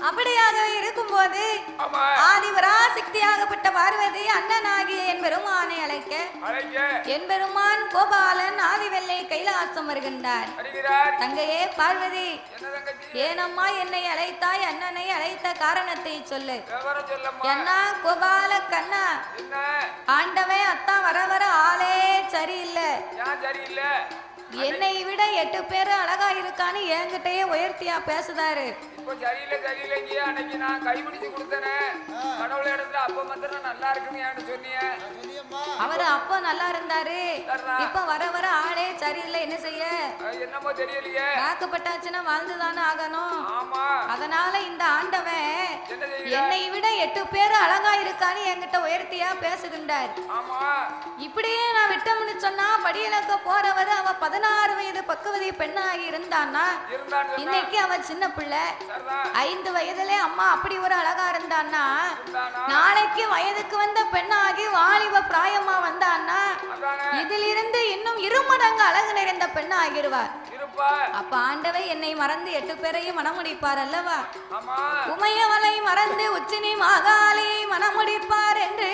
அப்படியாக இருக்கும்போது ஆதிபராசக்தியாகப்பட்ட பார்வதி அண்ணனாகிய என் பெருமானை அழைக்க என் பெருமான் கோபாலன் ஆதிவெல்லை கைலாசம் வருகின்றார். தங்கையே பார்வதி, ஏனம்மா என்னை அழைத்தாய்? அண்ணனை அழைத்த காரணத்தை சொல்லு. என்ன கோபால கண்ணா, ஆண்டவன் அத்தான் வர வர ஆளே சரியில்லை. என்னை விட 8 பேரு அழகா இருக்கான்னு என்கிட்டயே உயர்த்தியா பேசுதாரு. அன்னைக்கு நான் கைபிடிச்சு கொடுத்தேன் கடவுள இடத்துல அப்ப மாத்திரம் நல்லா இருக்குன்னு சொன்னீங்க. அவரு அப்ப நல்லா இருந்தாரு, இப்ப வர வர ஆளே சரியில்லை. என்ன செய்ய? என்னமோ தெரியலையே. காக்கப்பட்டாச்சுன்னா வாழ்ந்துதானே ஆகணும். ஆமா. அதனால இந்த ஆண்டவன் என்னை விட 8 பேரு அழகா இருக்கான்னு என்கிட்ட உயர்த்தியா பேசுகின்றார். ஆமா. இப்படியே நான் விட்டோம்னு சொன்னா படியிலக்க போறவரு அவ 16 வயது பக்குவதி பெண்ணாகி இருந்தான்னா இன்னைக்கு அவ சின்ன பிள்ளை 5 வயதுல அம்மா அப்படி ஒரு அழகா இருந்தான்னா நாளைக்கு வயதுக்கு வந்த பெண்ணாகி வாலிப பிராயமா வந்தான்னா இதிலிருந்து இன்னும் 2 மடங்கு அழகு நிறைந்த பெண்ணா ஆகிருவார். அப்ப ஆண்டவை என்னை மறந்து 8 பேரையும் மனமுடிப்பார் அல்லவா? உமையவளை மறந்து உச்சினி மாகாளியை மனமுடிப்பார் என்று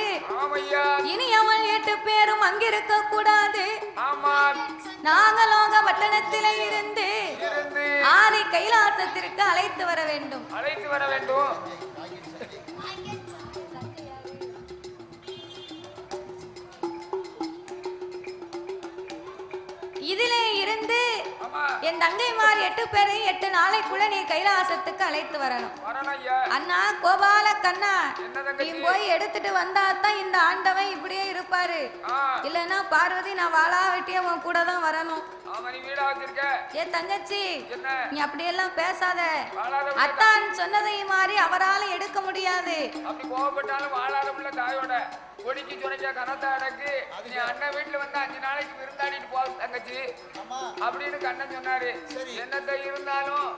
இனி அவள் 8 பேரும் அங்கிருக்க கூடாது. நாகலோக பட்டணத்திலே இருந்து ஆதி கைலாசத்திற்கு அழைத்து வர வேண்டும். இதிலே இருந்து என் தங்கைமார் 8 பேரையும் 8 நாளைக்குள்ள நீ கைலாசத்துக்கு அழைத்து வரணும். அண்ணா கோபால கண்ணா, நீ போய் எடுத்துட்டு வந்தாதான் இந்த ஆண்டவன் இப்படியே இருப்பாரு. இல்லன்னா பார்வதி நான் வாழா வெட்டிய உன் கூட தான் வரணும். ஏ தங்கச்சி, நீ அப்படியெல்லாம் பேசாத. அத்தான் சொன்னதை மாறி அவரால் எடுக்க முடியாது. அப்படி கோவப்பட்டாலும் வாழாத உள்ள தாயோட கொடிக்கு சொன்ன கனத்தை அடக்கு நீ அண்ணன் வீட்டுல வந்து 5 நாளைக்கு விருந்தாடிட்டு போ தங்கச்சி அப்படின்னு கண்ணன் சொன்னாரு. என்னத்தை இருந்தாலும்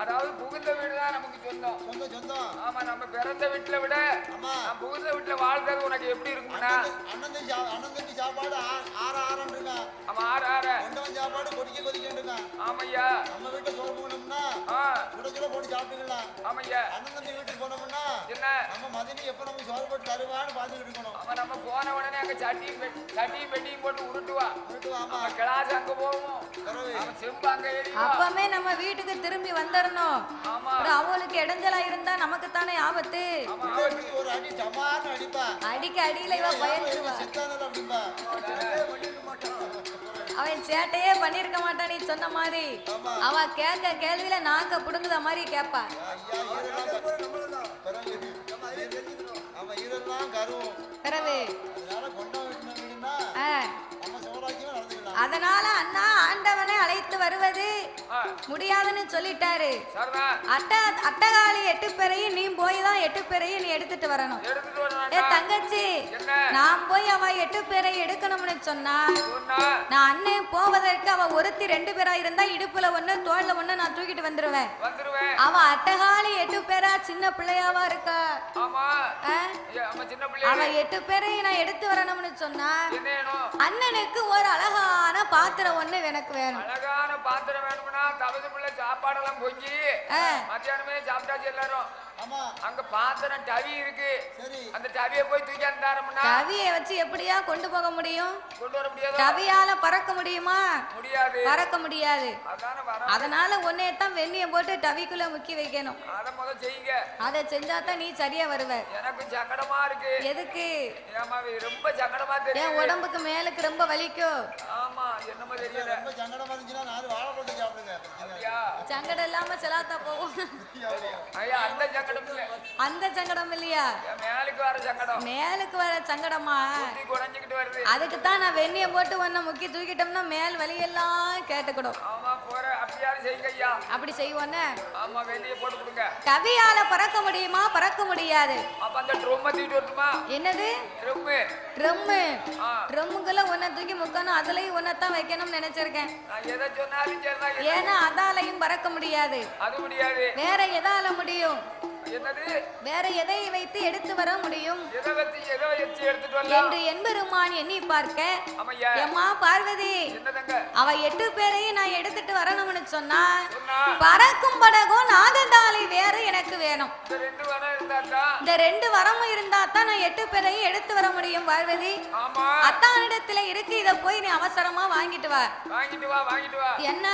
அதாவது புகுந்த வீடுதான் நமக்கு சொந்தம். ஆமா, நம்ம பிறந்த வீட்டுல விட புகுந்த வீட்டுல வாழ்றது உனக்கு எப்படி இருக்கும்னா சாப்பாடு 6 ஆமா 6 சாப்பாடு கொதிக்க ஆமையா. நம்ம வீட்டுல சோறு போனோம்னா சுட போட்டு சாப்பிட்டுக்கலாம். ஆமையா. அண்ணன் வீட்டுக்கு போனோம்னா என்ன நம்ம மதினி எப்ப நமக்கு சோறு போட்டு தருவான்னு பாத்துக்கிட்டு இருக்கணும். அவன் நம்ம போன உடனே அங்க சட்டியும் பெட்டியும் போட்டு உருட்டுவா. கிளாஸ் அங்க போவோம், செம்பு அங்க ஏறி அப்பவே நம்ம வீட்டுக்கு திரும்பி வந்துடணும். அவளுக்கு இடைஞ்சலா இருந்தா நமக்கு தானே ஆபத்து. ஒரு அடி ஜமான்னு அடிப்பா. அடிக்க அடியில இவ பயந்துருவா. அவன் சேட்டையே பண்ணிருக்க மாட்டான் நீ சொன்ன மாதிரி. அவ கேட்க கேள்வியில நாக்க புடுங்குத மாதிரி கேப்பா. அதனால அண்ணா ஆண்டவனை அழைத்து வருவது முடியாதுன்னு சொல்லிட்டாரு. அட்டகாளி 8 பேரையும் நீ போய் தான் 8 பேரையும் நீ எடுத்துட்டு வரணும். ஏ தங்கச்சி, நான் போய் அவ 8 பேரை எடுக்கணும்னு சொன்னா நான் அண்ணன் போவதற்கு அவ ஒருத்தி 2 பேரா இருந்தா இடுப்புல 1 தோல்ல 1 நான் தூக்கிட்டு வந்துருவேன். அவ அட்டகாளி 8 பேரா சின்ன பிள்ளையாவா இருக்கா? அவ 8 பேரையும் நான் எடுத்து வரணும்னு சொன்னா அண்ணனுக்கு ஒரு அழகான பாத்திரம் 1 எனக்கு வேணும். அழகான பாத்திரம் வேணும்னா தவதுக்குள்ள சாப்பாடெல்லாம் பொங்கி மத்தியானமே சாப்பிட்டாச்சு எல்லாரும். அங்க பாத்திரம் டவி இருக்கு. அந்த டவியை போய் தூக்கி அந்தாரம்னா டவியை வச்சு எப்படியா கொண்டு போக முடியும்? கொண்டு வர முடியாது. டவியால பறக்க முடியுமா? முடியாது, பறக்க முடியாது. அதனால ஒன்னே தான் வெண்ணியை போட்டு டவிக்குள்ள முக்கி வைக்கணும். அத முதல்ல செய்யுங்க. அத செஞ்சா தான் நீ சரியா வருவ. எனக்கு சங்கடமா இருக்கு. எதுக்கு? ஏமாவே ரொம்ப சங்கடமா தெரியுது. என் உடம்புக்கு மேலுக்கு ரொம்ப வலிக்கும். ஆமா, என்னமோ தெரியல. ரொம்ப சங்கடமா இருந்துச்சுன்னா நாலு வாழை போட்டு சாப்பிடுங்க. சங்கடம் இல்லாம செலாத்தா போகும். ஐயா, அந்த சங்கடம் இல்ல. அந்த சங்கடம் இல்லையா? மேலுக்கு வர சங்கடம். மேலுக்கு வர சங்கடமா? குட்டி குறஞ்சிக்கிட்டு வருது. அதுக்கு தான் நான் வெண்ணியை போட்டு ஒன்ன முக்கி தூக்கிட்டோம்னா மேல் வலி எல்லாம் கேட்டுக்கிடும். ஆமா, போற அப்படியாவது செய்யுங்க ஐயா. அப்படி செய்வோன்னு. ஆமா, வெண்ணியை போட்டு கொடுங்க. டவியால பறக்க முடியுமா? பறக்க முடியாது. அப்ப அந்த ட்ரம் தூக்கிட்டு வரணுமா? என்னது ட்ரம்? ட்ரம்முக்குள்ள ஒன்ன தூக்கி முக்கணும், அதுலயும் ஒன்னதான் வைக்கணும்னு நினைச்சிருக்கேன். நான் எதை சொன்னாலும் ஏன்னா அதாலையும் பறக்க முடியாது. அது முடியாது. வேற எதால முடியும்? என்னது வேற எதை வைத்து எடுத்து வர முடியும் எதை வச்சு எடுத்துட்டு வரலாம் என்று என்பெருமான் எண்ணி பார்க்க ஆமையா எம்மா பார்வதி என்னதங்க அவ 8 பேரையும் நான் எடுத்துட்டு வரணும்னு சொன்னா சொன்னா பறக்கும் படகும் நாகதாளி வேற எனக்கு வேணும் இந்த ரெண்டு வரம் இருந்தாக்கா இந்த 2 வரமும் இருந்தா தான் நான் 8 பேரையும் எடுத்து வர முடியும் பார்வதி ஆமா அத்தானிடத்துல இருக்கு இத போய் நீ அவசரமா வாங்கிட்டு வா வாங்கிட்டு வா என்ன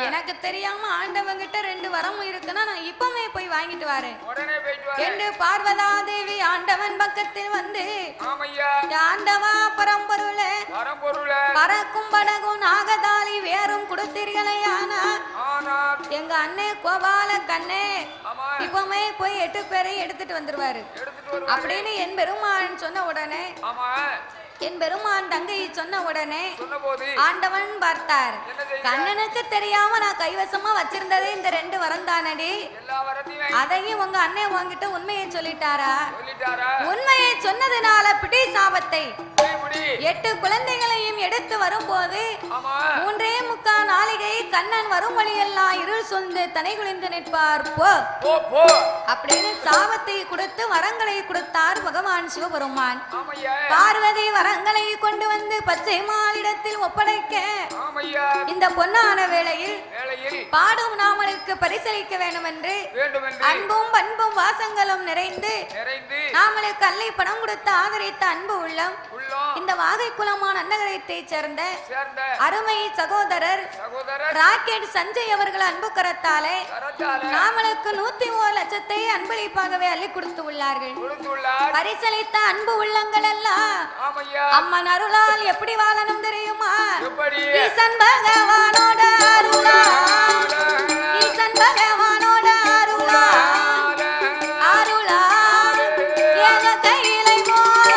எனக்கு தெரியாம ஆண்டவங்கிட்ட 2 வரமும் இருக்குன்னா நான் இப்பவே போய் வாங்கிட்டு வரேன் உடனே போயிட்டு வா என்று பார்வதா தேவி ஆண்டவன் பக்கத்தில் வந்து ஆமையா ஆண்டவா பரம்பொருளே பரம்பொருளே பறக்கும் படகும் நாகதாளி வேறும் கொடுத்தீர்களையானா ஆனா எங்க அண்ணே கோபால கண்ணே ஆமா இப்பவுமே போய் 8 பேரையும் எடுத்துட்டு வந்துருவாரு எடுத்துட்டு வருவாரு அப்படின்னு என் பெருமான் சொன்ன உடனே ஆமா என் பெருமான் தங்கை சொன்ன உடனே சொன்னபோது ஆண்டவன் பார்த்தார் என்ன செய்ய கண்ணனுக்கு தெரியாம நான் கைவசமா வச்சிருந்ததே இந்த 2 வரம் தானடி எல்லா வரத்தையும் அதையும் உங்க அண்ணன் உங்ககிட்ட உண்மையை சொல்லிட்டாரா சொல்லிட்டாரா உண்மையை சொன்னதுனால பிடி சாபத்தை புடி 8 குழந்தைகளையும் எடுத்து வரும்போது ஆமா 3.25 நாளிகை கண்ணன் வரும் வழியெல்லாம் இருள் சொந்து தனை குளிந்து நிற்பார் போ போ அப்படின்னு சாபத்தை கொடுத்து வரங்களை கொடுத்தார் பகவான் சிவபெருமான் ஆமையா பார்வதி வரங்களை கொண்டு வந்து பச்சை மாலிடத்தில் ஒப்படைக்க ஆமையா இந்த பொன்னான வேளையில் வேளையில் பாடும் நாமனுக்கு பரிசளிக்க வேண்டும் என்று அன்பும் பண்பும் வாசங்களும் நிறைந்து நாமளுக்கு அல்லை பணம் கொடுத்து ஆதரித்த அன்பு உள்ளம் இந்த வாகை குலமான அன்னகரத்தை சேர்ந்த அருமை சகோதரர் ராக்கெட் சஞ்சய் அவர்கள் அன்பு கரத்தாலே நாமளுக்கு 101 லட்சத்தை அன்பளிப்பாகவே அள்ளி கொடுத்து உள்ளார்கள் பரிசளித்த அன்பு உள்ளங்கள் எல்லாம் அம்மன் அருளால் எப்படி வாழணும் தெரியுமா ஈசன் பகவானோட அருளா ஈசன் பகவானோட அருளா அருளா எங்க கையிலை போல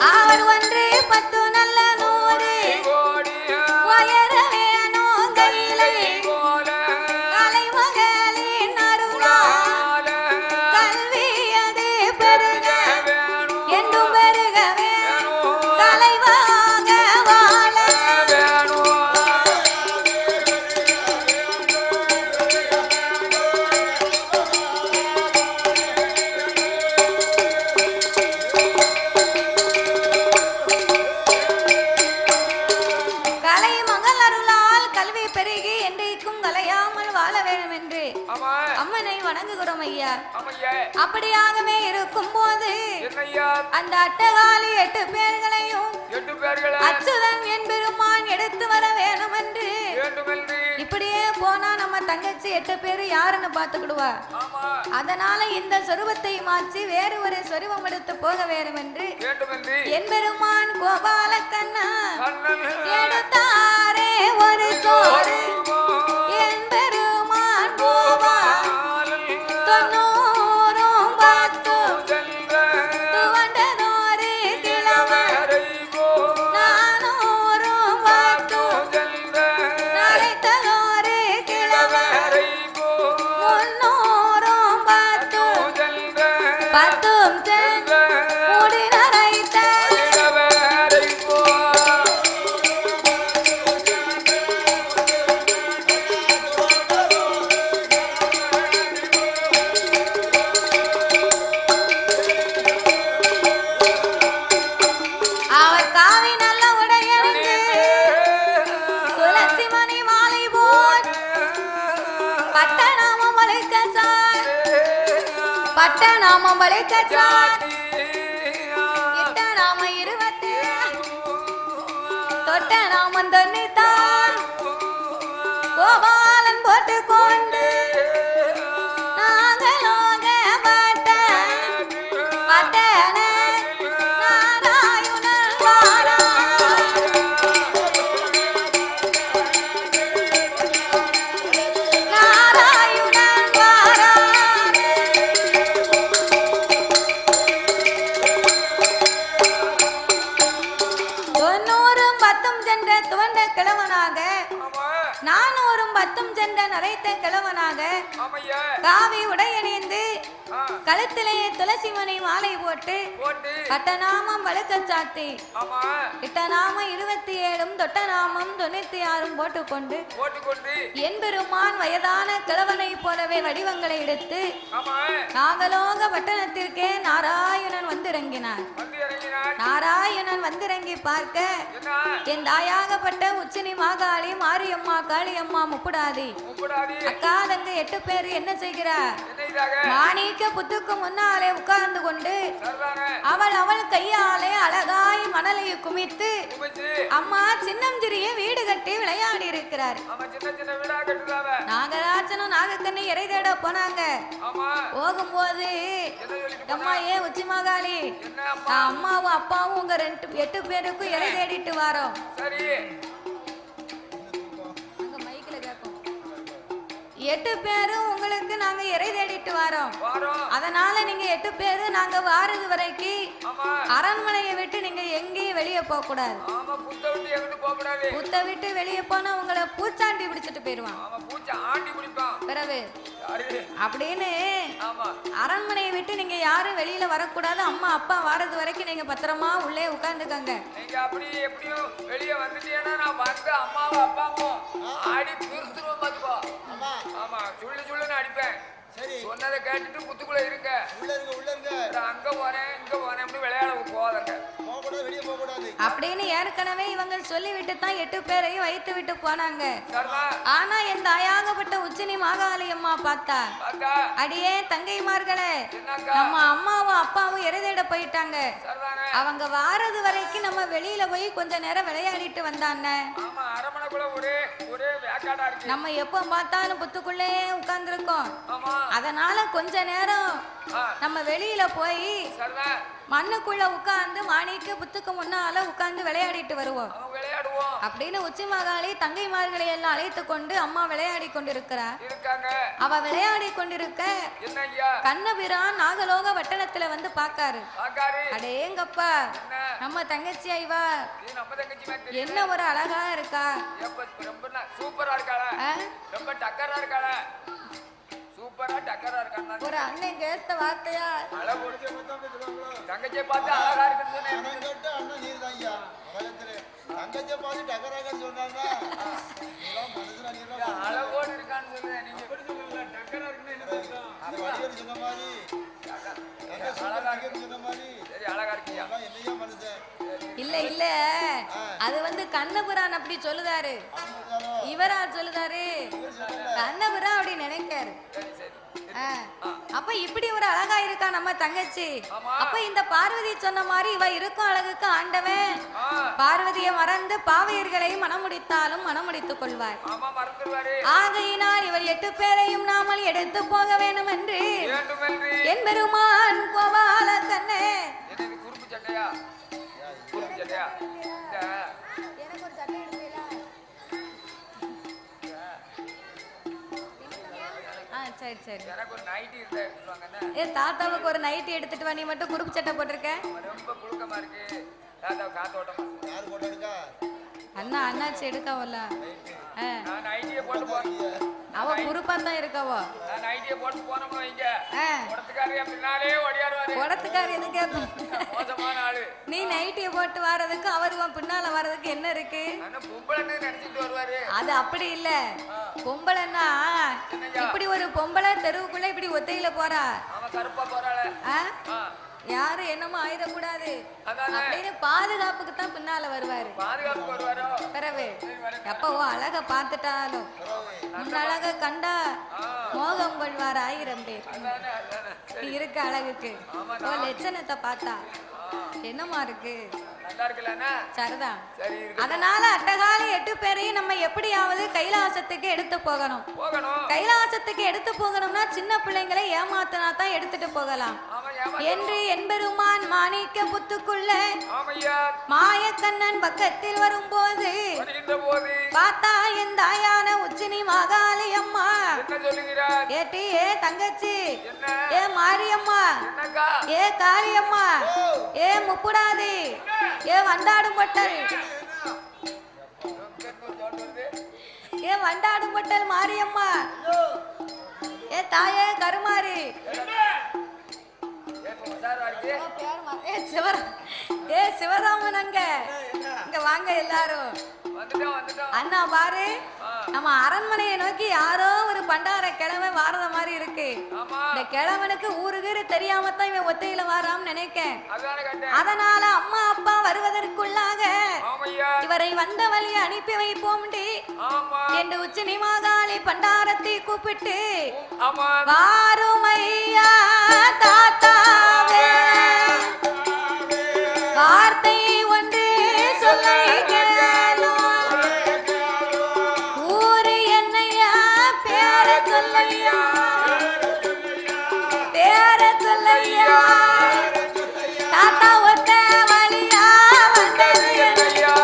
அவர் 1 10 நல்ல 100 உயர வேணும் கையிலை கலைமகளின் அருளால் கல்வி அது பெருக என்றும் பெருக வேணும் தலைவாக வாழ கலை மகள் அருளால் கல்வி பெருகி என்றைக்கும் கலையாமல் வாழ வேண்டும் என்று அம்மனை வணங்குகிறோம் ஐயா அப்படியாகவே இருக்கும் போது அந்த அட்டகாலி 8 பேர்களையும் அச்சுதன் என் பெருமான் எடுத்து வர வேணும் என்று இப்படியே போனா நம்ம தங்கச்சி 8 பேரு யாருன்னு பாத்துக்கிடுவா அதனால இந்த சொருபத்தை மாற்றி வேறு ஒரு சொருபம் எடுத்து போக வேண்டும் என்று என் பெருமான் கோபால கண்ணா எடுத்தாரே ஒரு சோறு என் பெருமான் கோபால் 90 10 துவண்டனோரு கிழவர் 400 10 நரைத்தலோரு கிழவர் 300 10 10 சென்று முடி நரைத்த அவர் காவி நல்ல உடையணிந்து துளசி மணி மாலை போல் பட்டநாமம் வளைக்கச்சார் பட்டநாமம் வளைக்கச்சார் இட்ட நாம 20 தொட்ட நாமம் 90 கோபாலன் போட்டு கொண்டு நாகலோக பட்டன நாராயணன் வாரா நாராயணன் வாரா 90 10 சென்ற துவண்ட கிழவனாக 400 10 சென்ற நரைத்த கிழவனாக காவி உடையணிந்து கழுத்திலேயே துளசி மணி மாலை போட்டு கட்டநாமம் வழுக்க சாத்தி இட்டநாமம் 27 தொட்டநாமம் 96 போட்டுக்கொண்டு என்பெருமான் வயதான கிழவனை போலவே வடிவங்களை எடுத்து நாகலோக பட்டணத்திற்கே நாராயணன் வந்திறங்கினார். நாராயணன் வந்திறங்கி பார்க்க என் தாயாகப்பட்ட உச்சினி மாகாளி மாரியம்மா காளியம்மா முப்புடாதி அக்கா தங்க 8 பேர் என்ன செய்கிறார்? மாணிக்க புத்துக்கு முன்னாலே உட்கார்ந்து கொண்டு அவள் கையாலே அழகாய் மணலை குமித்து அம்மா சின்னஞ்சிறிய வீடு கட்டி விளையாடி இருக்கிறார். நாகராஜனும் நாகக்கண்ணி இறை தேட போனாங்க. போகும்போது அம்மா ஏன் உச்சி மாகாளி அம்மாவும் அப்பாவும் உங்க 8 பேருக்கும் இறை தேடிட்டு வரோம். அங்க மைக்ல கேட்கும் 8 பேரும் உங்களுக்கு நாங்க இறை தேடிட்டு வரோம். அதனால நீங்க 8 பேரு நாங்க வாரது வரைக்கும் அரண்மனையை விட்டு நீங்க எங்கேயும் வெளியே போக கூடாது. புத்த விட்டு வெளியே போனா உங்களை பூச்சாண்டி பிடிச்சிட்டு போயிருவான் பிறகு அப்படின்னு அரண்மனையை விட்டு நீங்க யாரும் வெளியில வரக்கூடாது. அம்மா அப்பா வாரது வரைக்கும் நீங்க பத்திரமா உள்ளே உட்கார்ந்துக்கங்க. வெளியே வந்துட்டேன்னா நான் வந்து அம்மாவும் அப்பாவும் ஆடி பிரித்துருவோம் பாத்துக்கோ. ஆமா சொல்லு சொல்லுன்னு அடிப்பேன். சொன்னதை கேட்டுட்டு குத்துக்குள்ள இருக்க அங்க போறேன் இங்க போறேன் விளையாட போவாதங்க அப்படின்னு ஏற்கனவே இவங்க சொல்லிவிட்டு தான் 8 பேரையும் வைத்து விட்டு போனாங்க. ஆனா என் தாயாகப்பட்ட உச்சினி மாகாளி அம்மா பார்த்தா அடியே தங்கைமார்களே நம்ம அம்மாவும் அப்பாவும் இறைதேட போயிட்டாங்க. அவங்க வாரது வரைக்கும் நம்ம வெளியில போய் கொஞ்ச நேரம் விளையாடிட்டு வந்தாங்க. நம்ம எப்ப பார்த்தாலும் புத்துக்குள்ளே உட்கார்ந்து இருக்கோம். அதனால கொஞ்ச நேரம் நம்ம வெளியில போய் மண்ணுக்குள்ள உட்கார்ந்து மாணிக்க புத்துக்கு முன்னால உட்கார்ந்து விளையாடிட்டு வருவோம் அப்படின்னு உச்சி மாகாளி தங்கைமார்களை எல்லாம் அழைத்து கொண்டு அம்மா விளையாடி கொண்டிருக்கிறார். அவ விளையாடி கொண்டிருக்க கண்ணபிரான் நாகலோக வட்டணத்துல வந்து பாக்காரு. அடேங்கப்பா நம்ம தங்கச்சி ஐவா என்ன ஒரு அழகா இருக்கா, சூப்பரா இருக்காளா, ரொம்ப டக்கரா இருக்காளா, சூப்பரா டக்கரா இருக்காங்க. ஒரு அண்ணன் கேட்ட வார்த்தையா தங்கச்சியை பார்த்து அழகா இருக்குன்னு அளவோடு இருக்கான்னு சொல்றேன். நீங்க எப்படி சொல்லுங்க டக்கரா இருக்குன்னு சொன்ன மாதிரி சரி அழகா இருக்கியா இல்ல இல்ல அது வந்து கண்ணபுரான் அப்படி சொல்லுதாரு, இவரா சொல்லுதாரு கண்ணபுரான் அப்படி நினைக்காரு. அப்ப இப்படி ஒரு அழகா இருக்கா நம்ம தங்கச்சி. அப்ப இந்த பார்வதி சொன்ன மாதிரி இவ இருக்கும் அழகுக்கு ஆண்டவன் பார்வதியை மறந்து பாவையர்களை மனமுடித்தாலும் மனமுடித்துக் கொள்வார். ஆகையினால் இவர் 8 பேரையும் நாமல் எடுத்து போக வேண்டும் என்று என் பெருமான் கோபால கண்ணே குறுப்பு சட்டையா குறுப்பு சட்டையா எனக்கு ஒரு சட்டை எடுப்பீங்களா? சரி சரி எனக்கு ஒரு நைட்டி இருந்தா எடுத்துவாங்க. ஏ தாத்தாவுக்கு ஒரு நைட்டி எடுத்துட்டு வா, நீ மட்டும் குறுப்பு சட்டை போட்டிருக்க. ரொம்ப புழுக்கமா இருக்கு. தாத்தா காத்தோட்டமா யார் போட்டு எடுக்க? அண்ணா அண்ணாச்சி எடுக்கவல்ல. நான் நைட்டியை போட்டு போறேன். அவ குறுப்பா தான் இருக்கவோ. நான் நைட்டியை போட்டு போறோம் வைங்க. உடத்துக்காரி அப்படினாலே ஓடியாருவாரு. உடத்துக்காரி எதுக்கு மோசமான ஆளு. நீ நைட்டியை போட்டு வரதுக்கு அவரு பின்னால வரதுக்கு என்ன இருக்கு? பொம்பளைன்னு நினைச்சிட்டு வருவாரு. அது அப்படி இல்ல. பொம்பளைன்னா இப்படி ஒரு பொம்பளை தெருவுக்குள்ள இப்படி ஒத்தையில போறா. அவன் கருப்பா போறாளே. யாரு என்னமோ ஆயிடக்கூடாது அப்படின்னு பாதுகாப்புக்கு தான் பின்னால வருவாரு. பாதுகாப்புக்கு வருவாரோ? பிறகு எப்பவோ அழக பார்த்துட்டாலும் அழக கண்டா மோகம் கொள்வார் 1000 பேர். இருக்க அழகுக்கு லட்சணத்தை பார்த்தா என்னமா இருக்கு? சரிதான். அதனால அட்டகாலி 8 பேரையும் நம்ம எப்படியாவது கைலாசத்துக்கு எடுத்து போகணும். கைலாசத்துக்கு எடுத்து போகணும்னா சின்ன பிள்ளைங்களை ஏமாத்தினா தான் எடுத்துட்டு போகலாம் என்று என்பெருமான் மாணிக்க புத்துக்குள்ள மாயக்கண்ணன் பக்கத்தில் வரும்போது பார்த்தா என் தாயான உச்சினி மாகாளி அம்மா ஏட்டி ஏ தங்கச்சி ஏ மாரியம்மா ஏ காளியம்மா ஏ முப்புடாதி ஏ வண்டாடும் பட்டல் ஏ வண்டாடும் பட்டல் மாரியம்மா ஏ தாயே கருமாரி சிவராமன் அங்க இங்க வாங்க எல்லாரும். அண்ணா பாரு, நம்ம அரண்மனையை நோக்கி யாரோ ஒரு பண்டார கிழமை வாரத மாதிரி இருக்கு. இந்த கிழவனுக்கு ஊருகிற தெரியாம தான் இவன் ஒத்தையில வாரான்னு நினைக்கேன். அதனால அம்மா அப்பா வருவதற்குள்ளாக இவரை வந்த வழியை அனுப்பி வைப்போம்டி என்று உச்சினி மாகாளி பண்டாரத்தை கூப்பிட்டு வாருமையா தாத்தாவே வார்த்தை ஒன்று சொல்லை ஊரு என்னையா பேர சொல்லையா பேர சொல்லையா தாத்தா ஒத்த வழியா வந்தது என்னையா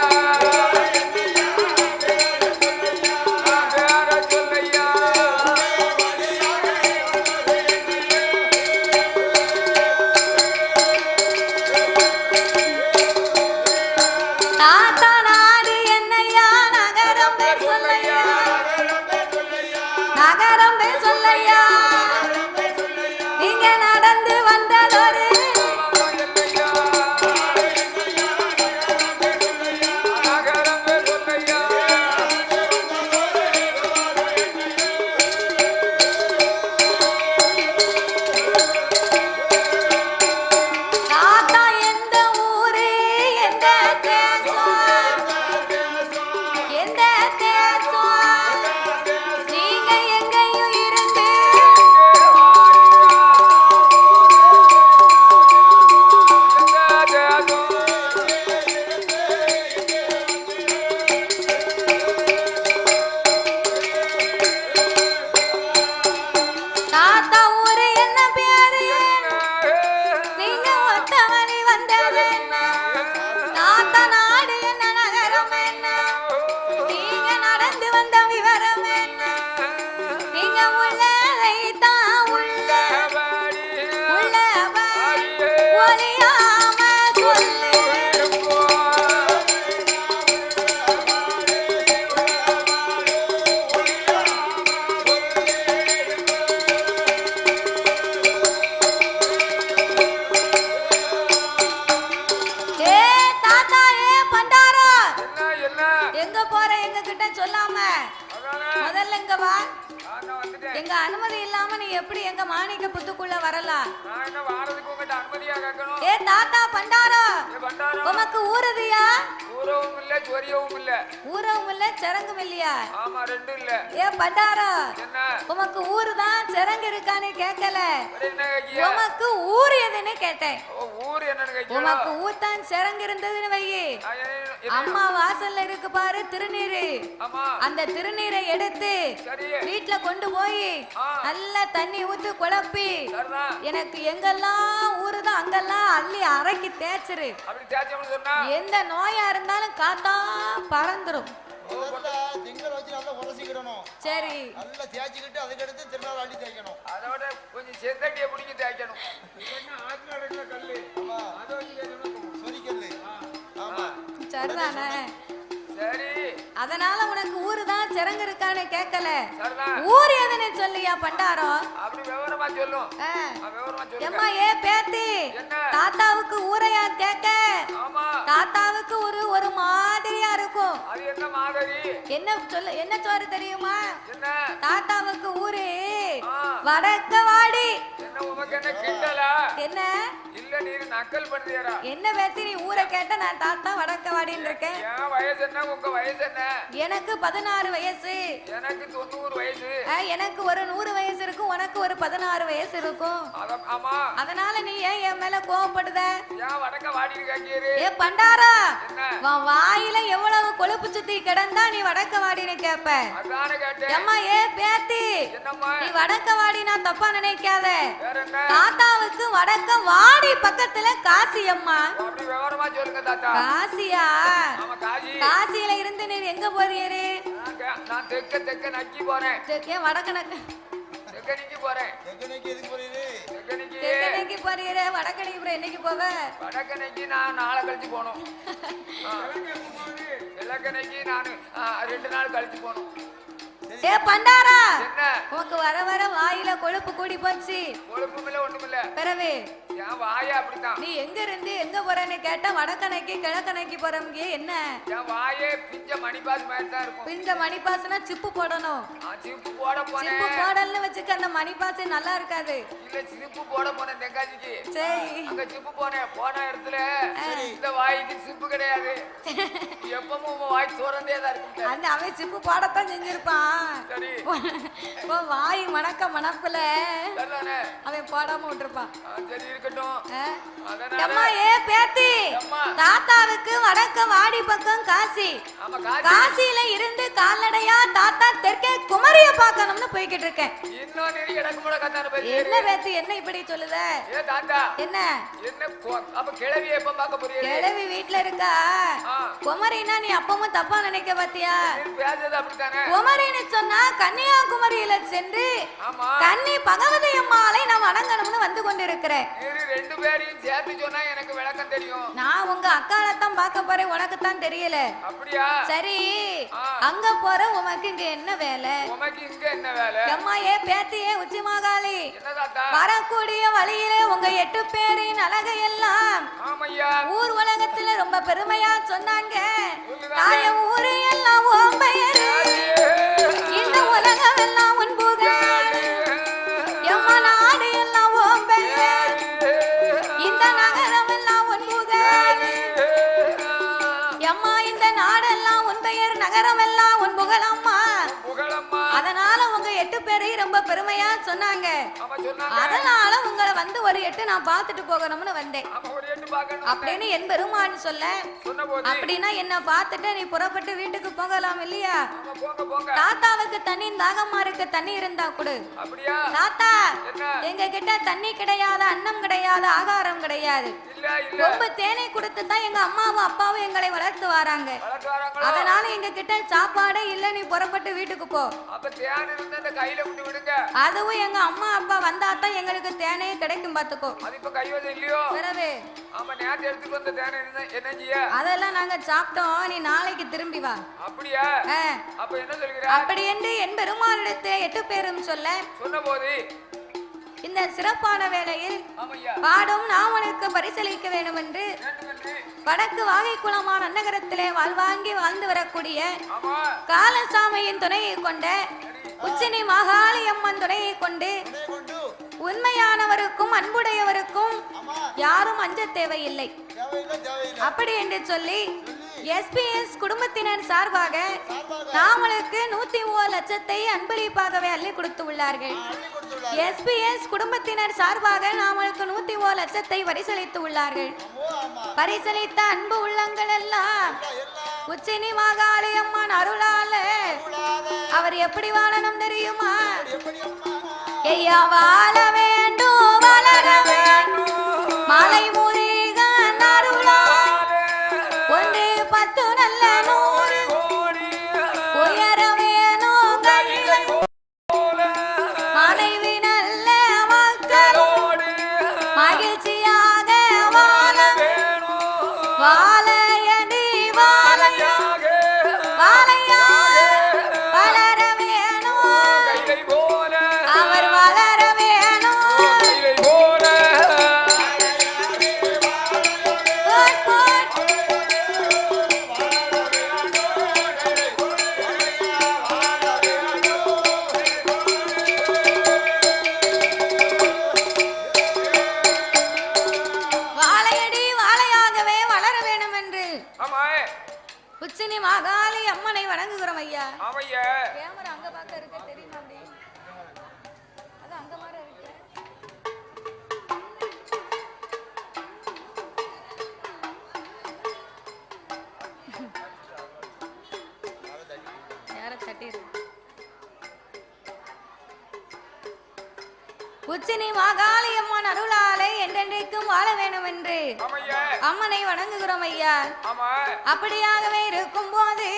எங்க அனுமதி இல்லாம நீ எப்படி எங்க மாணிக்க புத்துக்குள்ள வரலாம்? நான் என்ன வாரதுக்கு உங்கட்ட அனுமதியா கேட்கணும்? ஏ தாத்தா பண்டாரா, உமக்கு ஊருதியா? ஊரவும் இல்ல, சொரியவும் இல்ல. ஊரவும் இல்ல, சரங்கும் இல்லையா? ஆமா, ரெண்டும் இல்ல. ஏ பண்டாரா, என்ன உமக்கு ஊரு தான் சரங்கு இருக்கானே கேட்கல. என்ன கேக்கிய? உமக்கு ஊர் எதுன்னு கேட்டேன். ஓ, ஊர் என்னன்னு கேக்கிய? உமக்கு ஊர் தான் சரங்கு இருந்ததுன்னு வையே. அம்மா வாசல்ல இருக்கு பாரு திருநீரு. ஆமா. அந்த திருநீரை எடுத்து வீட்ல கொண்டு போய் நல்லா தண்ணி ஊத்து குழப்பி எனக்கு எங்கெல்லாம் ஊருதான் அங்கெல்லாம் அள்ளி அரைக்கி தேய்ச்சிரு. அப்படி தேய்ச்சோம்னு சொன்னா எந்த நோயா இருந்தாலும் காத்தா பறந்துரும். சரி, நல்லா தேய்ச்சிக்கிட்டு அதுக்கு அடுத்து திருநாள் அள்ளி தேய்க்கணும். அதோட கொஞ்சம் செந்தட்டியை பிடிச்சி தேய்க்கணும். கல்லு சொரிக்கல்லு. ஆமா, சரிதானே? சரி, அதனால உனக்கு ஊரு தான் சிறங்கு இருக்கான்னு கேட்கல. ஊர் எதுன்னு சொல்லியா பண்டாரம்? அப்படி விவரமா சொல்லும். எம்மா ஏ பேத்தி, தாத்தாவுக்கு ஊரையா கேட்க? தாத்தாவுக்கு ஒரு மாதிரியா இருக்கும். அது என்ன மாதிரி? என்ன சொல்ல, என்ன சோறு தெரியுமா? தாத்தாவுக்கு ஊரு வடக்க வாடி. என்ன உமக்கு என்ன கிண்டலா? என்ன இல்ல, நீ நக்கல் பண்றியடா. என்ன பேத்தி நீ ஊரை கேட்ட நான் தாத்தா வடக்க வாடின்னு இருக்கேன். என் வயசு என்ன, உங்க வயசு என்ன? எனக்கு 16 வயசு. எனக்கு 90 வயசு. எனக்கு ஒரு 100 வயசு இருக்கும், உனக்கு ஒரு 16 வயசு இருக்கும். ஆமா. அதனால நீ ஏன் என் மேல கோவப்படுத? ஏன் வடக்க வாடி கேக்கியரு? ஏ பண்டாரா, உன் வாயில எவ்வளவு கொழுப்பு சுத்தி கிடந்தா நீ வடக்க வாடின்னு கேப்ப? அதானே கேட்டேன். அம்மா ஏ பேத்தி, நீ வடக்க வாடி நான் தப்பா நினைக்காத. தாத்தாவுக்கு வடக்க வாடி பக்கத்துல காசி. அம்மா அப்படி விவரமா சொல்லுங்க தாத்தா. காசியா? ஆமா, காசி. காசியில இருந்து நீ எங்க போறீரு? நான் தெக்க நக்கி போறேன். தெக்க வடக்கு தெக்க நிக்கி போறேன். தெக்கனைக்கு எதுக்கு போறீரு? தெக்கனைக்கு போறீரு, வடக்கனைக்கு போற என்னைக்கு போவ? வடக்கனைக்கு நான் நாளை கழிச்சு போகணும். இலக்கணைக்கு நான் 2 நாள் கழிச்சு போகணும். சரி, ஏ பண்டாரா, என்ன உனக்கு வர வர வாயில கொழுப்பு கூடி போச்சு. கொழுப்பும் இல்ல ஒண்ணும் இல்ல. பிறவே என் வாயே அப்படித்தான். நீ எங்க இருந்து எங்க போறேன்னு கேட்டா வடக்கணைக்கு கிழக்கணைக்கு போறவங்க என்ன? என் வாயே பிஞ்ச மணிபாஸ் மாதிரி தான் இருக்கும். பிஞ்ச மணிப்பாசுனா சிப்பு போடணும். சிப்பு போட போனேன். சிப்பு போடலன்னு வச்சுக்க அந்த மணிப்பாசு நல்லா இருக்காது. இல்ல சிப்பு போட போனேன் தெங்காசிக்கு. சரி அங்க சிப்பு போன இடத்துல இந்த வாய்க்கு சிப்பு கிடையாது. எப்பவும் உன் வாய் சோறந்தே தான் இருக்கு. அந்த அவன் சிப்பு போடத்தான் செஞ்சிருப்பான். சரி வாய் மணக்க மணப்புல சரிதானே அவன் போடாம விட்டுருப்பான். சரி இருக்கட்டும். அதனால அம்மா ஏ பேத்தி, அம்மா. தாத்தாவுக்கு வடக்க வாடி பக்கம் காசி. ஆமா காசி. காசியில இருந்து கால்நடையா தாத்தா தெற்கே குமரிய பார்க்கணும்னு போய்கிட்டு இருக்கேன். இன்னும் நீ எனக்கு முட கத்தான பத்தி. என்ன பேத்தி என்ன இப்படி சொல்லுத? ஏ தாத்தா என்ன என்ன அப்ப கிழவி எப்ப பார்க்க போறீங்க? கிழவி வீட்ல இருக்கா. குமரினா நீ அப்பவும் தப்பா நினைக்க பாத்தியா? நீ பேசுறது அப்படிதானே. குமரின்னு சொன்னா கன்னியாகுமரியில சென்று ஆமா கன்னி பகவதி அம்மாளை நான் வணங்கணும்னு வந்து கொண்டிருக்கிறேன். நீ ரெண்டு பேரையும் சேர்த்து சொன்னா எனக்கு விளக்கம் தெரியும். நான் உங்க அக்காலத்தான் பார்க்க போறேன், உனக்கு தான் தெரியல. அப்படியா? சரி அங்க போற உனக்கு இங்க என்ன வேலை? உனக்கு இங்க என்ன வேலை? அம்மா ஏ பேத்தியே உச்சி மாகாளி, என்ன தாத்தா வரக்கூடிய வழியிலே உங்க 8 பேரின் அழகையெல்லாம் ஆமையா ஊர் உலகத்துல ரொம்ப பெருமையா சொன்னாங்க. தாய ஊரு எல்லாம் உன் பெயரு, இந்த உலகம் எல்லாம் உன் புகழ், எம்மா நாடு எல்லாம் உன் பெயர், இந்த நகரம் எல்லாம் உன் புகழ், எம்மா இந்த நாடெல்லாம் உன் பெயர், நகரம் எல்லாம் உன் புகழம்மா. புகழம்மா. அதனால உங்க 8 பேரையும் ரொம்ப பெருமையா சொன்னாங்க. ஆமா சொன்னாங்க. அதனால உங்களை வந்து ஒரு 8 நான் பார்த்துட்டு போகணும்னு வந்தேன் ஆமா ஒரு எட்டு பார்க்கணும் அப்படின்னு என் பெருமான்னு சொல்ல. சொன்னபோது அப்படின்னா என்ன பார்த்துட்டு நீ புறப்பட்டு வீட்டுக்கு போகலாம் இல்லையா? ஆமா போங்க போங்க. தாத்தாவுக்கு தண்ணி தாகமா இருக்க தண்ணி இருந்தா கொடு. அப்படியா? தாத்தா என்ன? எங்க கிட்ட தண்ணி கிடையாது, அன்னம் கிடையாது, ஆகாரம் கிடையாது. இல்ல இல்ல ரொம்ப தேனை கொடுத்து தான் எங்க அம்மாவும் அப்பாவும் எங்களை வளர்த்து வராங்க. வளர்த்து வராங்களோ? அதனால எங்க கிட்ட சாப்பாடே இல்ல, நீ புறப்பட்டு வீட்டுக்கு போ. அப்ப தேன் இருந்தா அந்த கையில விட்டு விடுங்க. அதுவும் எங்க அம்மா அப்பா வந்தா தான் எங்களுக்கு தேனே கிடைக்கும் பாத்துக்கோ. அது இப்ப கைவசம் இல்லையோ? பிறவே ஆமா நேத்து எடுத்துட்டு வந்த தேன் என்ன செய்ய? அதெல்லாம் நாங்க சாப்பிட்டோம், நீ நாளைக்கு திரும்பி வா. அப்படியா? அப்ப என்ன சொல்கிற? அப்படி என்று என் பெருமானிடத்தை 8 பேரும் சொல்ல சொன்னபோது இந்த சிறப்பான வேளையில் ஆமையா பாடும் நாமனுக்கு பரிசளிக்க வேண்டும் என்று வேண்டுமென்று வடக்கு வாகைக்குளமான அன்னகரத்திலே வாழ்வாங்கி வாழ்ந்து வரக்கூடிய ஆமா காலசாமியின் துணையை கொண்ட உச்சினி மாகாளி அம்மன் துணையை கொண்டு உண்மையானவருக்கும் அன்புடையவருக்கும் யாரும் அஞ்ச தேவையில்லை அப்படி என்று சொல்லி எஸ்பிஎஸ் குடும்பத்தினர் சார்பாக நாமளுக்கு 101 லட்சத்தை அன்பளிப்பாகவே அள்ளி கொடுத்து உள்ளார்கள். எஸ்பிஎஸ் குடும்பத்தினர் சார்பாக நாமளுக்கு 101 லட்சத்தை பரிசளித்து உள்ளார்கள். பரிசளித்த அன்பு உள்ளங்கள் எல்லாம் உச்சினி மாகாளி அம்மன் அருளால அவர் எப்படி வாழணும் தெரியுமா? ஐயா வாழ வேண்டும் வளர வேண்டும் மாலை முருகன் அருளால் 1 10 நல்ல 100 உயர வேணும் கையில் மனைவி நல்ல மக்களோடு மகிழ்ச்சியாக வாழ வாழையடி வாழையாக வளர வேணும் அவர் வளர வேணும். வாழையடி வாழையாகவே வளர வேண்டும் என்று உச்சினி மாகாளி அம்மனை வணங்குகிறோம் ஐயா. கேமரா அங்க பார்க்க இருக்க தெரியுமா? அப்படி அது அங்க மாதிரி இருக்கு. யார தட்டிரு உச்சினி மாகாளி அம்மன் அருளாலே என்றென்றைக்கும் வாழ வேண்டும் என்று அம்மனை வணங்குகிறோம் ஐயா. அப்படியாகவே இருக்கும் போது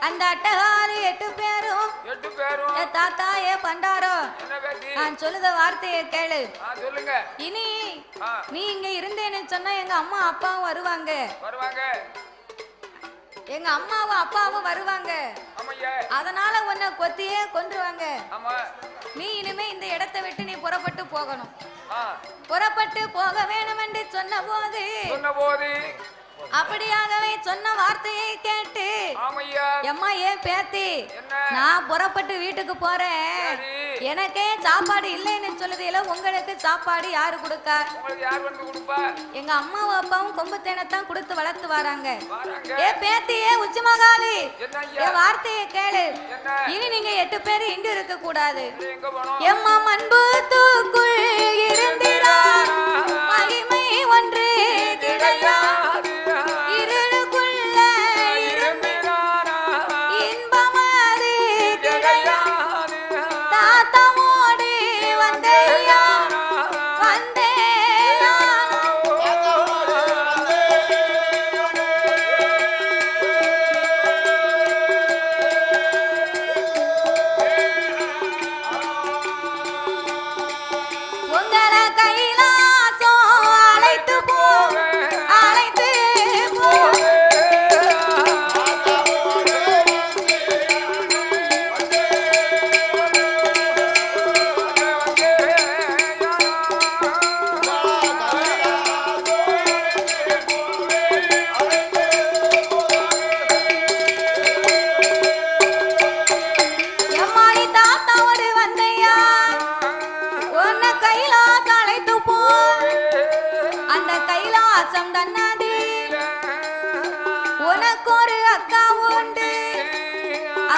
அந்த அட்டகாலி 8 பேரும் தாத்தா ஏ பண்டாரோ நான் சொல்லுத வார்த்தையை கேளு. இனி நீ இங்க இருந்தேன்னு சொன்னா எங்க அம்மா அப்பாவும் வருவாங்க. எங்க அம்மாவும் அப்பாவும் வருவாங்க. அதனால உன்னை கொத்தியே கொன்றுவாங்க. நீ இனிமே இந்த இடத்தை விட்டு நீ புறப்பட்டு போகணும். புறப்பட்டு போக வேணும் என்று சொன்ன போது அப்படியாகவே சொன்ன வார்த்தையை கேட்டு எம்மா ஏன் பேத்தி நான் புறப்பட்டு வீட்டுக்கு போறேன், எனக்கே சாப்பாடு இல்லைன்னு சொல்லுதில்ல, உங்களுக்கு சாப்பாடு யாரு கொடுக்கா? எங்க அம்மாவும் அப்பாவும் கொம்பு தேனைத்தான் கொடுத்து வளர்த்து வராங்க. ஏ பேத்தியே உச்சி மகாலி என் வார்த்தையை கேளு, இனி நீங்க 8 பேரு இங்க இருக்க கூடாது. எம்மா மண்பு தூக்குள் இருந்திரா மகிமை ஒன்று கிடையாது, இருளுக்குள்ள இன்பமாது கிடையாது, தாத்தமோடு வந்தையா வந்தே உங்களை கைலாசம் அழைத்து போக அழைத்து போக எம்மாடி தாத்தாவோடு வந்தையா உன்னை கைலாசம் அழைத்து போ. அந்த கைலாசம் தன்னாடி உனக்கு ஒரு அக்கா உண்டு,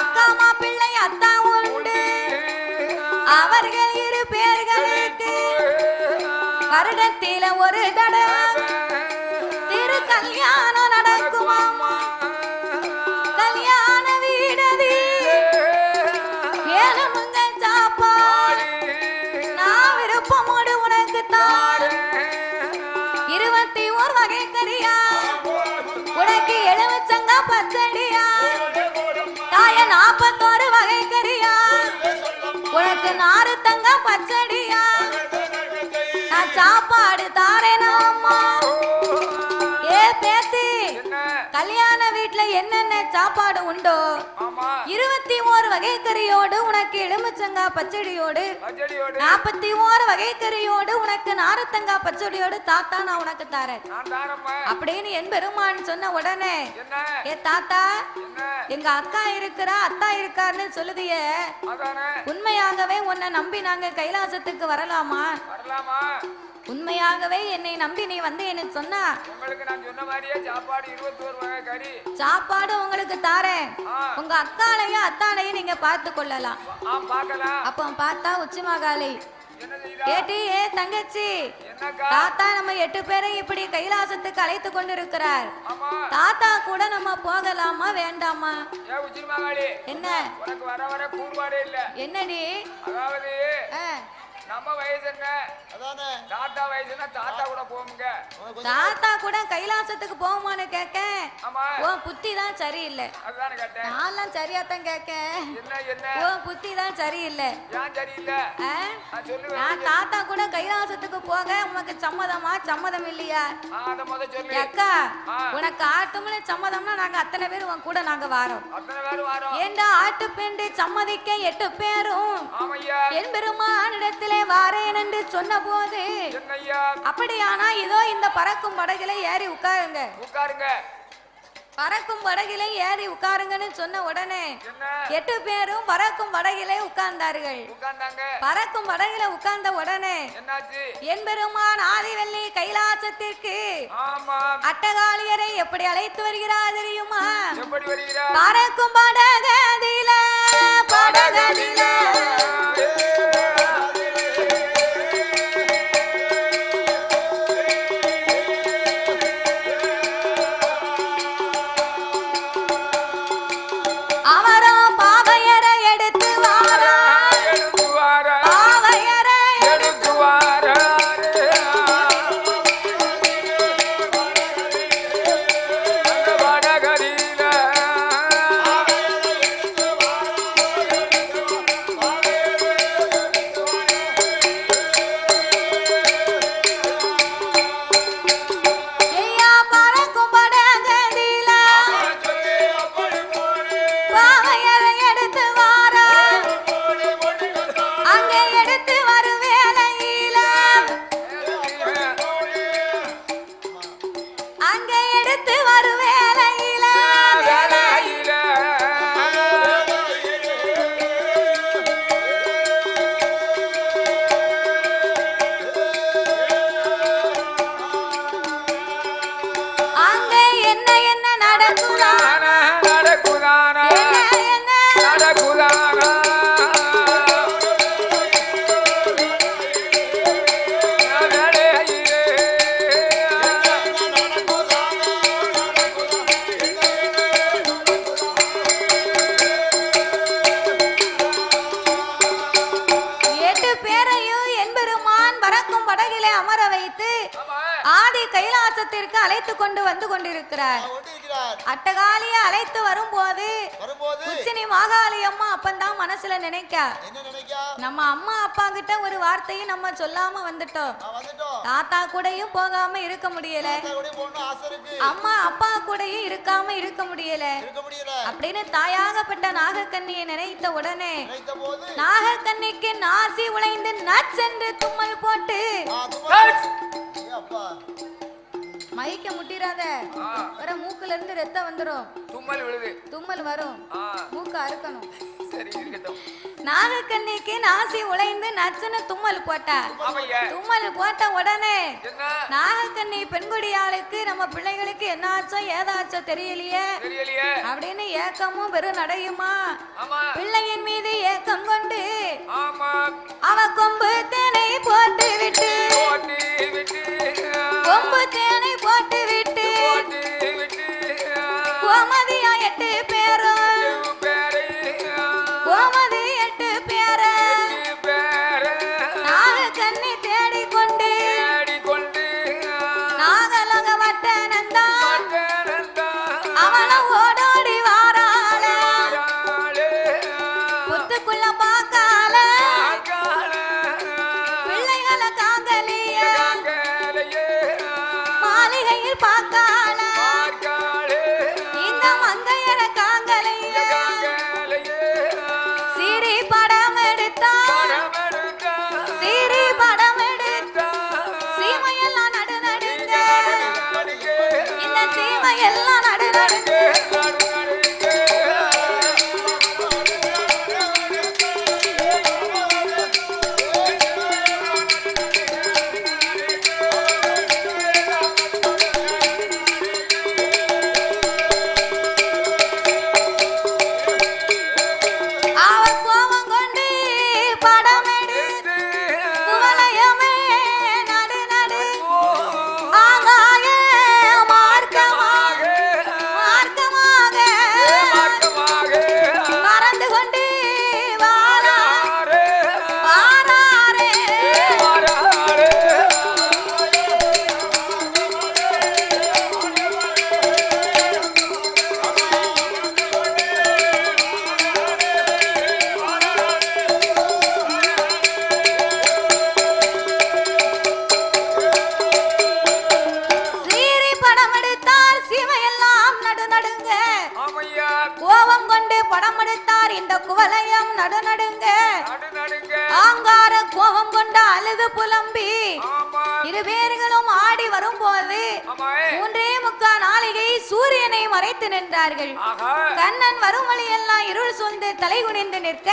அக்கா மாப்பிள்ளை அத்தா உண்டு. அவர்கள் 2 பேர்களுக்கு வருடத்தில ஒரு தடவை திரு கல்யாணம் நடக்குமாமா. கல்யாண வீடதி ஏனமுங்க சாப்பாடு நான் விருப்பமோடு உனக்கு தான் 21 வகை கறியா, உனக்கு எலுமிச்சங்க பச்சடியா, தாய 41 வகை கறியா, உனக்கு நாறுத்தங்க பச்சடியா, நான் சாப்பாடு தாரேனா அம்மா. ஏ பேத்தி கல்யாண வீட்டுல என்னென்ன சாப்பாடு உண்டோ 21 வகை கறியோடு உனக்கு எலுமிச்சங்கா பச்சடியோடு 41 வகை கறியோடு உனக்கு நாரத்தங்கா பச்சடியோடு தாத்தா நான் உனக்கு தரேன் அப்படின்னு என் பெருமான் சொன்ன உடனே ஏ தாத்தா எங்க அக்கா இருக்கிறா அத்தா இருக்காருன்னு சொல்லுதியே, உண்மையாகவே உன்னை நம்பி நாங்க கைலாசத்துக்கு வரலாமா? உண்மையாகவே என்னை நம்பி நீ வந்து எனக்கு சொன்னா சாப்பாடு உங்களுக்கு தாரேன். உங்க அக்காலையும் அத்தானையும் நீங்க பார்த்து கொள்ளலாம். அப்ப பார்த்தா உச்சி மகாலி ஏட்டி ஏ தங்கச்சி தாத்தா நம்ம 8 பேரும் இப்படி கைலாசத்துக்கு அழைத்து கொண்டு இருக்கிறார். தாத்தா கூட நம்ம போகலாமா வேண்டாமா? என்ன என்னடி நம்ம வயசு என்ன தாத்தா வயசுனா தாத்தா கூட போமுங்க. தாத்தா கூட கைலாசத்துக்கு போகுமான்னு கேட்க உன் புத்தி தான் சரியில்லை. நான் சரியாத்தான் கேட்க உன் புத்தி தான் சரியில்லை. நான் தாத்தா கூட கைலாசத்துக்கு போக உனக்கு சம்மதமா சம்மதம் இல்லையா? அக்கா உனக்கு ஆட்டும்னு சம்மதம்னா நாங்க அத்தனை பேரும் உன் கூட நாங்க வாரோம். ஏண்டா ஆட்டு பெண்டு சம்மதிக்க 8 பேரும் என் பெருமானிடத்திலே வாரேன் என்று சொன்ன போது அப்படியானா இதோ இந்த பறக்கும் படகில ஏறி உட்காருங்க. பறக்கும் படகிலே ஏறி உட்காருங்கன்னு சொன்ன உடனே 8 பேரும் பறக்கும் படகிலே உட்கார்ந்தார்கள். பறக்கும் படகில உட்கார்ந்த உடனே என் பெருமான் ஆதிவெள்ளி கைலாசத்திற்கு அட்டகாளியரை எப்படி அழைத்து வருகிறார் தெரியுமா? பறக்கும் படகதில படகதில கைலாசத்திற்கு அழைத்து கொண்டு வந்து கொண்டிருக்கிறார். அட்டகாலியை அழைத்து வரும்போது உச்சினி மாகாளி அம்மா அப்பந்தான் மனசுல நினைக்கா, நம்ம அம்மா அப்பா கிட்ட ஒரு வார்த்தையும் நம்ம சொல்லாம வந்துட்டோம். தாத்தா கூடயும் போகாம இருக்க முடியல, அம்மா அப்பா கூடயும் இருக்காம இருக்க முடியல அப்படின்னு தாயாகப்பட்ட நாகக்கண்ணியை நினைத்த உடனே நாகக்கண்ணிக்கு நாசி உழைந்து நச்சென்று தும்மல் போட்டு மைக்க முட்டிராத, வர மூக்குல இருந்து ரத்தம் வந்துரும், தும்மல் விழுது, தும்மல் வரும், மூக்க அறுக்கணும். சரி இருக்கட்டும். நாகக்கண்ணிக்கு நாசி உழைந்து நச்சுன்னு தும்மல் போட்டா. தும்மல் போட்ட உடனே நாகக்கண்ணி பெண்குடியாளுக்கு நம்ம பிள்ளைகளுக்கு என்னாச்சோ ஏதாச்சோ தெரியலையே அப்படின்னு ஏக்கமும் பெரும் நடையுமா பிள்ளையின் மீது ஏக்கம் கொண்டு அவ கொம்பு தேனை போட்டு விட்டு கொம்பு தேனை போட்டு விட்டு கோமதியா 8 பேரும் கோமதி 8 பேரை நாகக்கண்ணி தேடிக்கொண்டு நாகலோக வட்டனந்தான் அவள ஓடோடி வாராள புத்துக்குள்ள பார்க்கால பிள்ளைகளை காங்கலிய மாளிகையில் பார்க்கால இந்த மங்கையர காங்கலிய சீரி படம் எடுத்தான் சீரி படம் எடுத்தா சீமையெல்லாம் நடு நடுங்க இந்த சீமையெல்லாம் நடு நடுங்க அவர் கோபம் கொண்டு படம் எடுத்து குவளையமே நடு நடு ஆகாய மார்க்கமாக மறந்து கொண்டு வாராரே சீரி படம் எடுத்தார் சீமையெல்லாம் நடு நடுங்க கோபம் கொண்டு படம் எடுத்தார் இந்த குவளையம் நடு நடுங்க ஆங்கார கோபம் கொண்ட அழுது புலம்பி இரு பேர்களும் ஆடி வரும்போது 3:45 நாளிகை சூரியனை மறைத்து நின்றார்கள். கண்ணன் வரும் வழியெல்லாம் இருள் சூழ்ந்து தலை குனிந்து நிற்க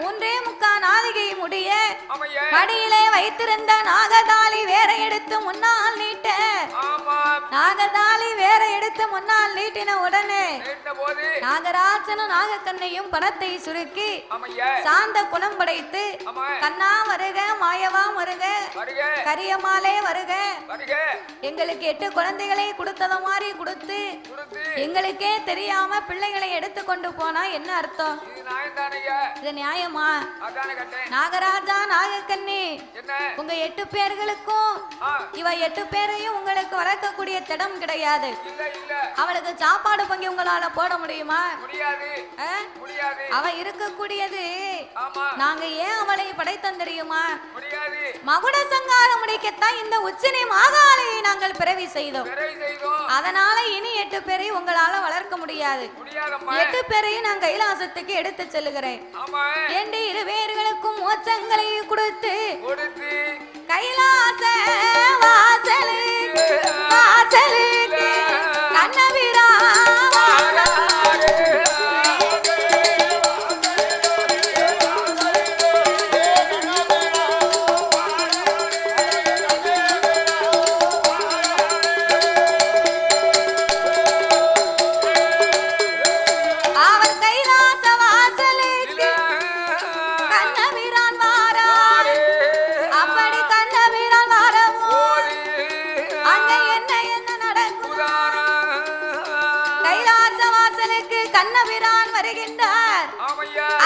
3:45 நாளிகை முடிய மடியிலே வைத்திருந்த நாகதாளி வேற எடுத்து முன்னால் நீட்ட நாகதாளி வேற எடுத்து முன்னால் நீட்டின உடனே நாகராஜனும் நாகக்கண்ணையும் பணத்தை சுருக்கி சாந்த குணம் படைத்து கண்ணா வருக மாயவா வருக கரியமாலே வருக எங்களுக்கு 8 குழந்தைகளை கொடுத்தத மாதிரி கொடுத்து எங்களுக்கே தெரியாம பிள்ளைகளை எடுத்து கொண்டு போனா என்ன அர்த்தம்? இது நியாயமா? நாகராஜா நாகக்கண்ணி உங்க 8 பேர்களுக்கும் இவ 8 பேரையும் உங்களுக்கு வளர்க்கக்கூடிய திடம் கிடையாது. அவளுக்கு சாப்பாடு பங்கி உங்களால போட முடியுமா? அவ இருக்கக்கூடியது நாங்க ஏன் அவளை படைத்தோம் தெரியுமா? மகுட சங்காரம் முடிக்கத்தான் இந்த உச்சினி மாகாளியை நாங்கள் பிறவி செய்தோம். அதனால இனி 8 பேரை உங்களால வளர்க்க முடியாது. 8 பேரையும் நான் கைலாசத்துக்கு எடுத்து செல்லுகிறேன். ஏண்டி 2 பேர்களுக்கும் மோட்சங்களை கொடுத்து கைலாச வாசலுக்கு கண்ணபிரா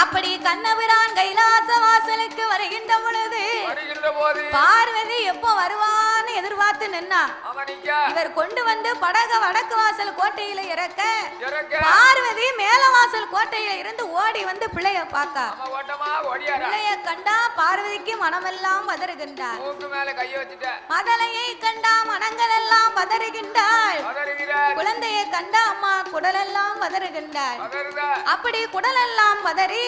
அப்படி கண்ணபிரான் கைலாச வாசலுக்கு வருகின்ற பொழுது பார்வதி எப்போ வருவான்னு வருவான்னு எதிர்பார்த்து நின்னா. இவர் கொண்டு வந்து படக வடக்கு வாசல் கோட்டையில இறக்க பார்வதி மேல வாசல் கோட்டையில இருந்து ஓடி வந்து பிள்ளைய பார்க்க. பிள்ளைய கண்டா பார்வதிக்கு மனமெல்லாம் பதறுகின்றார். மதலையை கண்டா மனங்கள் எல்லாம் பதறுகின்றாள். குழந்தையை கண்டா அம்மா குடலெல்லாம் பதறுகின்றாள். அப்படி குடலெல்லாம் பதறி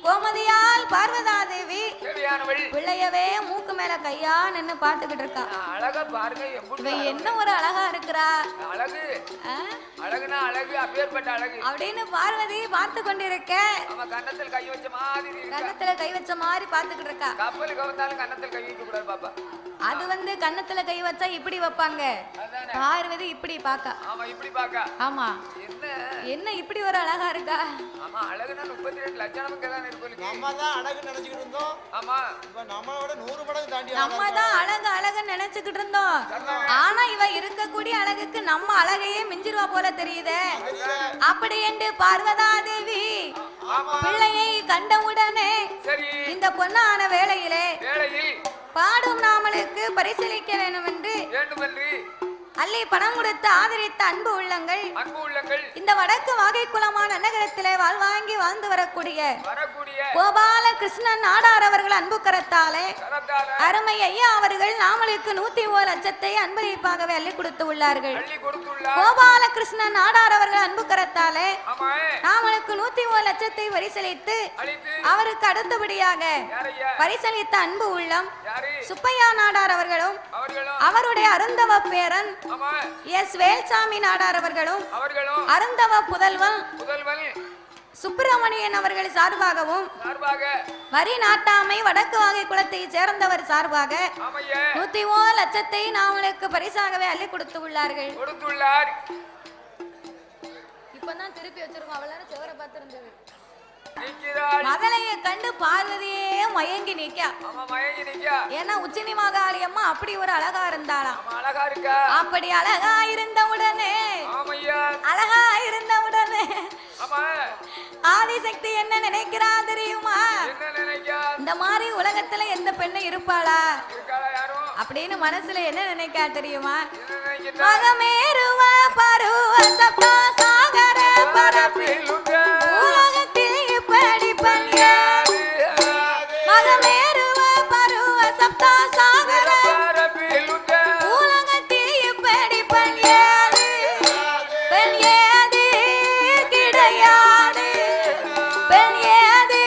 கோமதியால் பார்வதா தேவி பிள்ளையவே மூக்கு மேல கையா நின்னு பாத்துக்கிட்டு இருக்கா. அழகா பாருங்க, என்ன ஒரு அழகா இருக்கிறா. அழகு அழகுனா அழகு, அப்பேற்பட்ட அழகு அப்படின்னு பார்வதி பார்த்து கொண்டிருக்க. கன்னத்துல கை வச்ச மாதிரி, கன்னத்துல கை வச்ச மாதிரி பாத்துக்கிட்டு இருக்கா. கப்பலுக்கு வந்தாலும் கன்னத்துல கை வைக்க கூடாது பாப்பா. அது வந்து கன்னத்துல கை வச்சா இப்படி வைப்பாங்க, பார்வதி இப்படி பாக்கா. ஆமா, இப்படி பாக்கா. ஆமா, என்ன இப்படி ஒரு அழகா இருக்கா. ஆமா, அழகுனா 32 லட்சணமும் தான் இருக்கு. நம்ம தான் அழகு நினைச்சிட்டு இருந்தோம். ஆமா, இப்ப நம்மளோட 100 மடங்கு தாண்டி நம்ம தான் அழகு நினைச்சுக்கிட்டு இருந்தோம். ஆனா இவ இருக்கக்கூடிய அழகுக்கு நம்ம அழகையே மிஞ்சிருவா போல தெரியுதே. அப்படி என்று பார்வதா தேவி பிள்ளையை கண்டவுடனே இந்த பொன்னான வேளையில் பாடும் நாமளுக்கு பரிசீலிக்க வேண்டும் என்று அள்ளி பணம் கொடுத்து ஆதரித்த அன்பு உள்ளங்கள் இந்த வடக்கு வாகை குளமான நகரத்திலே வாழ்வாங்கி வாழ்ந்து வரக்கூடிய கோபால கிருஷ்ணன் நாடார் அவர்கள் அன்பு கரத்தாலே அருமை ஐயா அவர்கள் நாமளுக்கு 101 லட்சத்தை அன்பளிப்பாகவே அள்ளி கொடுத்து உள்ளார்கள். கோபால கிருஷ்ணன் நாடார் அவர்கள் அன்பு கரத்தாலே நாமளுக்கு 101 லட்சத்தை பரிசளித்து அவருக்கு அடுத்தபடியாக பரிசளித்த அன்பு உள்ளம் சுப்பையா நாடார் அவர்களும் அவருடைய அருந்தவ பேரன் எஸ் வேல்சாமி நாடார் அவர்களும் அருந்தவ புதல்வன் சுப்பிரமணியன் அவர்கள் சார்பாகவும் வரி நாட்டாமை வடக்கு வாகை குளத்தை சேர்ந்தவர் சார்பாக 101 லட்சத்தை நாமளுக்கு பரிசாகவே அள்ளி கொடுத்து உள்ளார்கள். இப்பதான் திருப்பி வச்சிருக்கோம். அவளால செவரை பார்த்திருந்தது. மதலையை கண்டு பார்வதியே மயங்கி நிக்கா. ஏன்னா உச்சினி மகாளி அம்மா அப்படி ஒரு அழகா இருந்தாளாம். அப்படி அழகா இருந்த உடனே ஆதிசக்தி என்ன நினைக்கிறா தெரியுமா? இந்த மாதிரி உலகத்துல எந்த பெண்ணு இருப்பாளா அப்படின்னு மனசுல என்ன நினைக்கா தெரியுமா? மகமேருவ பருவ சப்தா சாகர பரப்பில் உலகத்தில் இப்படி பணியாது. மகமேருவ பருவ சப்தா சாகர உலகத்தில் இப்படி பணியாது. பெண் ஏது கிடையாது, பெண் ஏது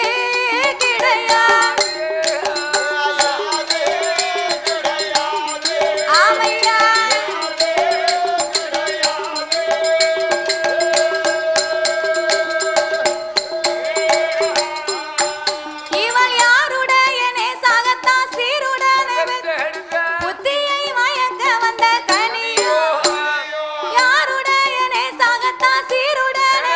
கிடையாது. ஆமையா இவள் யாருடைய நேசாகத்தா சீருடனே புத்தியை மயக்க வந்த கனியோ. யாருடைய நேசாகத்தா சீருடனே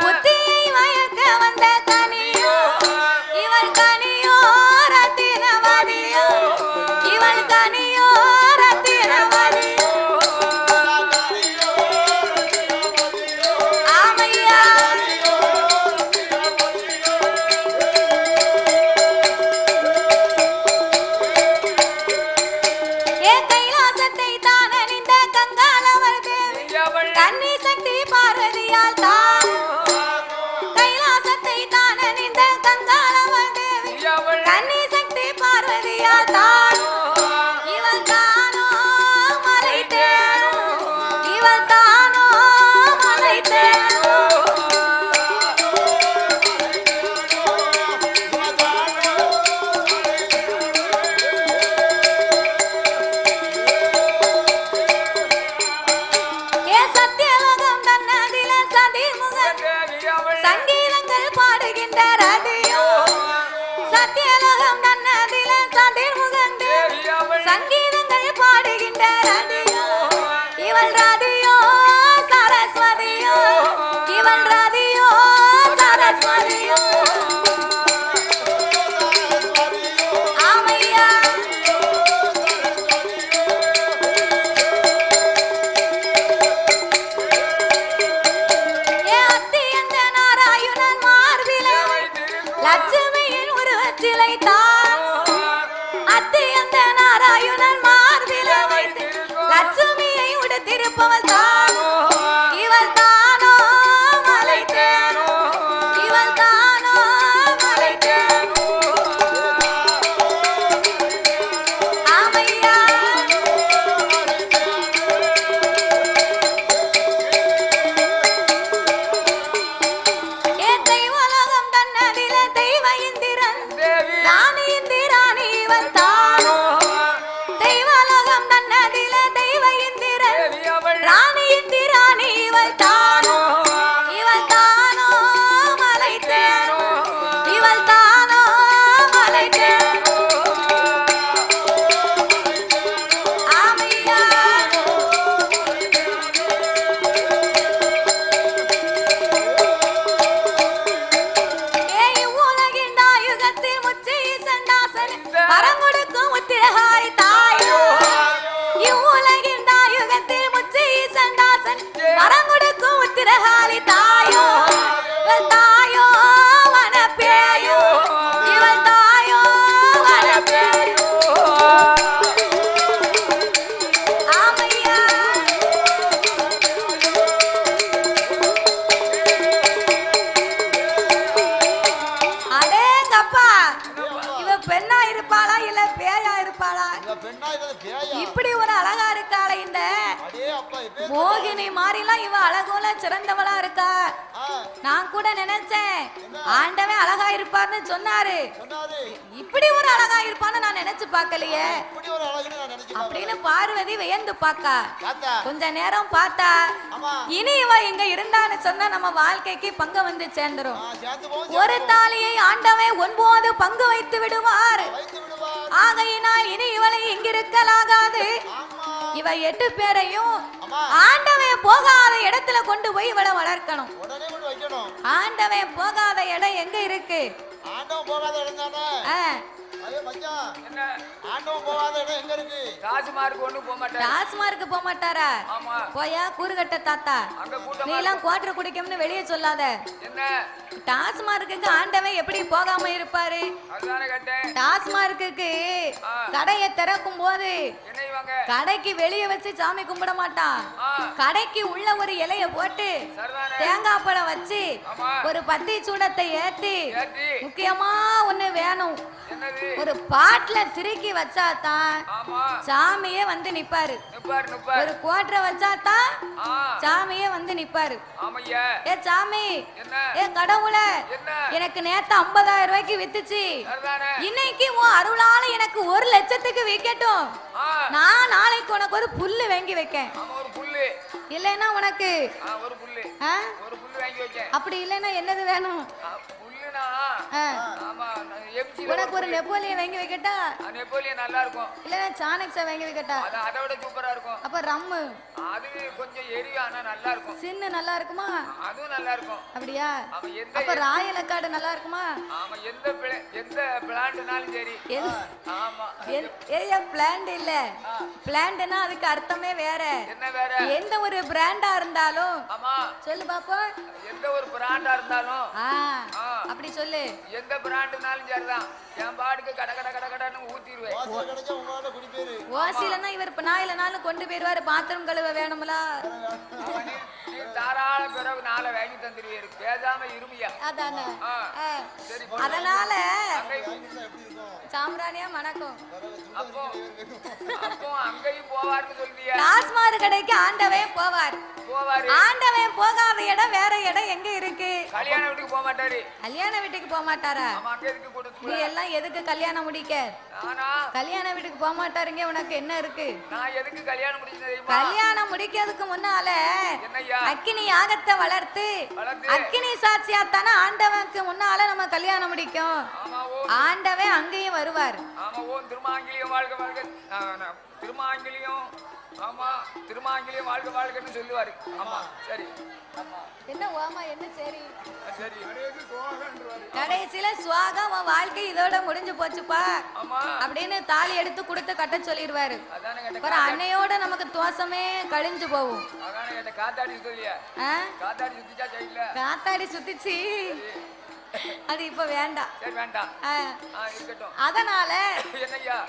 புத்தியை மயக்க வந்த கனியோ. இவள் கனியோ ரத்தினவதியோ, இவள் கனியோ ரத்தினவதியோ. ஆமையா ஏ கைலாசத்தை தான் அணிந்த கங்காளவர் தேவி கன்னி சக்தி பார்வதியால் தான். கைலாசத்தை தான் அணிந்த கங்காளவர் தேவி கன்னி சக்தி பார்வதியால் தான். இவள் தானோ மலை தேனோ, இவள் தானோ மலை தேனோ. ஏ சத்தியலோகம் தன்னதில சதிமுகன் சங்கீதங்கள் பாடுகின்ற ரதியோ. சத்தியலோகம் தன்னதில சதிமுகன் சங்கீதங்கள் பாடுகின்ற ரதியோ. இவள் ரதியோ சரஸ்வதியோ, இவள் ரதியோ சரஸ்வதியோ. ஆமையா ஏ அத்தி அந்த நாராயணன் மார்பிலே லட்சுமியின் உருவச்சிலை தான். அத்தி அந்த நாராயணன் பெண்ணா இல்ல பேயா? இப்படி ஒரு அழகா இருக்காளே இந்த அடே அப்பா இப்ப மோகினி மாதிரிலாம் இவ அழகுல சிறந்தவளா இருக்கா. நான் கூட நினைச்சேன் ஆண்டவன் அழகா இருப்பார்னு சொன்னாரு. சொன்னாரு. இப்படி ஒரு அழகா இருப்பான்னு நான் நினைச்சு பார்க்கலையே. இப்படி ஒரு அழகுன்னு நான் நினைச்சு அப்படின்னு பார்வதி வியந்து பாக்கா. பார்த்தா கொஞ்ச நேரம் பார்த்தா ஆமா இனி இவ இங்க இருந்தான்னு சொன்னா நம்ம வாழ்க்கைக்கு பங்கு வந்து சேர்ந்துரும். சேர்ந்து போவோம். ஒரு தாலியை ஆண்டவன் 9 பங்கு வைத்து விடுவார். வைத்து விடுவார். ஆகையினால் இனி இவளை இங்கிருக்கலாகாது. ஆமா இவ 8 பேரையும் ஆமா ஆண்டவன் போகாத இடத்துல கொண்டு போய் இவளை வளர்க்கணும். உடனே கொண்டு வைக்கணும். ஆண்டவன் போகாத இடம் எங்க இருக்கு? ஆண்டவன் போகாத இடம் தானே. ஐயோ மச்சான் என்ன ஆண்டவன் போகாத இடம் எங்க இருக்கு? ராஜ்மார்க்கு ஒண்ணு போக மாட்டாரு. டாஸ்மார்க்கு போக மாட்டாரா? ஆமா போயா கூறுகட்ட தாத்தா, அங்க கூட்டம் நீ எல்லாம் குவாட்டர் குடிக்கும்னு வெளியே சொல்லாத. என்ன டாஸ்மார்க்கு ஆண்டவன் எப்படி போகாம இருப்பாரு? அதுதானே கேட்டேன். டாஸ்மார்க்கு கடையை திறக்கும் போது என்ன இவங்க கடைக்கு வெளியே வச்சு சாமி கும்பிட மாட்டான். கடைக்கு உள்ள ஒரு இலைய போட்டு சரிதானே தேங்காய் பழம் வச்சு ஆமா ஒரு பத்தி சூடத்தை ஏத்தி ஏத்தி முக்கியமா ஒண்ணு வேணும், என்னது ஒரு பாட்டுல திருக்கி வச்சாதான் ஆமா சாமியே வந்து நிப்பாரு. நிப்பார் நிப்பார் ஒரு கோட்டரை வச்சாதான் ஆ சாமியே வந்து நிப்பாரு. ஆமையா ஏ சாமி, என்ன ஏ கடவுளே, என்ன எனக்கு நேத்து 50,000 ரூபாய்க்கு வித்துச்சு, சரிதானே இன்னைக்கு உன் அருளால எனக்கு 1 லட்சத்துக்கு விக்கட்டும். ஆ நான் நாளைக்கு உனக்கு ஒரு புல்லு வாங்கி வைக்கேன். ஆமா ஒரு புல்லு இல்லைன்னா உனக்கு ஒரு புல்லு ஆ? ஒரு புல்லு வாங்கி வைக்கேன். அப்படி இல்லைன்னா என்னது வேணும்? புல்லுனா ஆ. ஆமா எம்ஜி உனக்கு ஒரு நெப்போலியன் வாங்கி வைக்கட்டா? நெப்போலியன் நல்லா இருக்கும். இல்லைன்னா சாணக்ஸா வாங்கி வைக்கட்டா? அது அதை விட சூப்பரா இருக்கும். அப்ப ரம்மு அது கொஞ்சம் எரியும் ஆனா நல்லா இருக்கும். சின்ன நல்லா இருக்குமா? அதுவும் நல்லா இருக்கும். அப்படியா? அவன் எந்த அப்ப ராயலக்காடு நல்லா இருக்குமா? ஆமா எந்த பிளான்ட்னாலும் சரி. ஆமா ஏயா பிளான்ட் இல்ல, பிளான்ட்னா அதுக்கு அர்த்தமே வேற. என்ன வேற? எந்த ஒரு பிராண்டா இருந்தாலும் ஆமா சொல்லு பாப்போம். எந்த ஒரு பிராண்டா இருந்தாலும் அப்படி சொல்லு. எந்த பிராண்டுனாலும் சரிதான். என் பாட்டுக்கு கட கட கட கடன்னு ஊத்திடுவேன். வாசல் கிடைச்சா உங்களால குடி பேரு. ஓசிலன்னா இவர் இப்ப நான் இல்லனாலும் கொண்டு போயிருவாரு. பாத்ரூம் கழுவ வேணும்ல? நீ தாராள பிறகு நாளை வாங்கி தந்துருவீரு. பேசாம இருமியா. அதானே. சரி அதனால எப்படி இருக்கும்? சாம்ராணியா மணக்கும். அப்போ அங்கேயும் போவார்னு சொல்லியா? டாஸ்மாக் கடைக்கு ஆண்டவன் போவார். போவாரு. ஆண்டவன் போகாத இடம் வேற இடம் எங்க இருக்கு? கல்யாண வீட்டுக்கு போக மாட்டாரு. கல்யாண வீட்டுக்கு போக மாட்டாரா? ஆமா அங்க எதுக்கு கொடுத்து? நீ எல்லாம் எதுக்கு கல்யாணம் முடிக்க? நானா கல்யாண வீட்டுக்கு போக மாட்டாருங்க. உனக்கு என்ன இருக்கு? நான் எதுக்கு கல்யாணம் முடிச்சது தெரியுமா? கல்யாணம் முடிக்கிறதுக்கு முன்னால என்னய்யா அக்கினி யாகத்தை வளர்த்து அக்கினி சாட்சியாத்தானே ஆண்டவனுக்கு முன்னால நம்ம கல்யாணம் முடிக்கும். ஆமா ஓ ஆண்டவன் அங்கேயும் வருவார். ஆமா ஓ திருமாங்கிலியம் வாழ்க வாழ்க. திருமாங்கிலியம் ஆமா திருமாங்கிலியம் வாழ்க வாழ்கன்னு சொல்லுவாரு. ஆமா சரி. ஆமா என்ன ஓமா என்ன சரி சரி கடைசியில சுவாகா உன் வாழ்க்கை இதோட முடிஞ்சு போச்சுப்பா ஆமா அப்படின்னு தாலி எடுத்து கொடுத்து கட்ட சொல்லிடுவாரு. அதானே கேட்ட. அப்புறம் அன்னையோட நமக்கு தோசமே கழிஞ்சு போகும். அதானே கேட்ட. காத்தாடி சுத்தலையா? காத்தாடி சுத்திச்சா சைடுல காத்தாடி சுத்திச்சு. அது இப்ப வேண்டாம். சரி வேண்டாம். இருக்கட்டும். அதனால என்னய்யா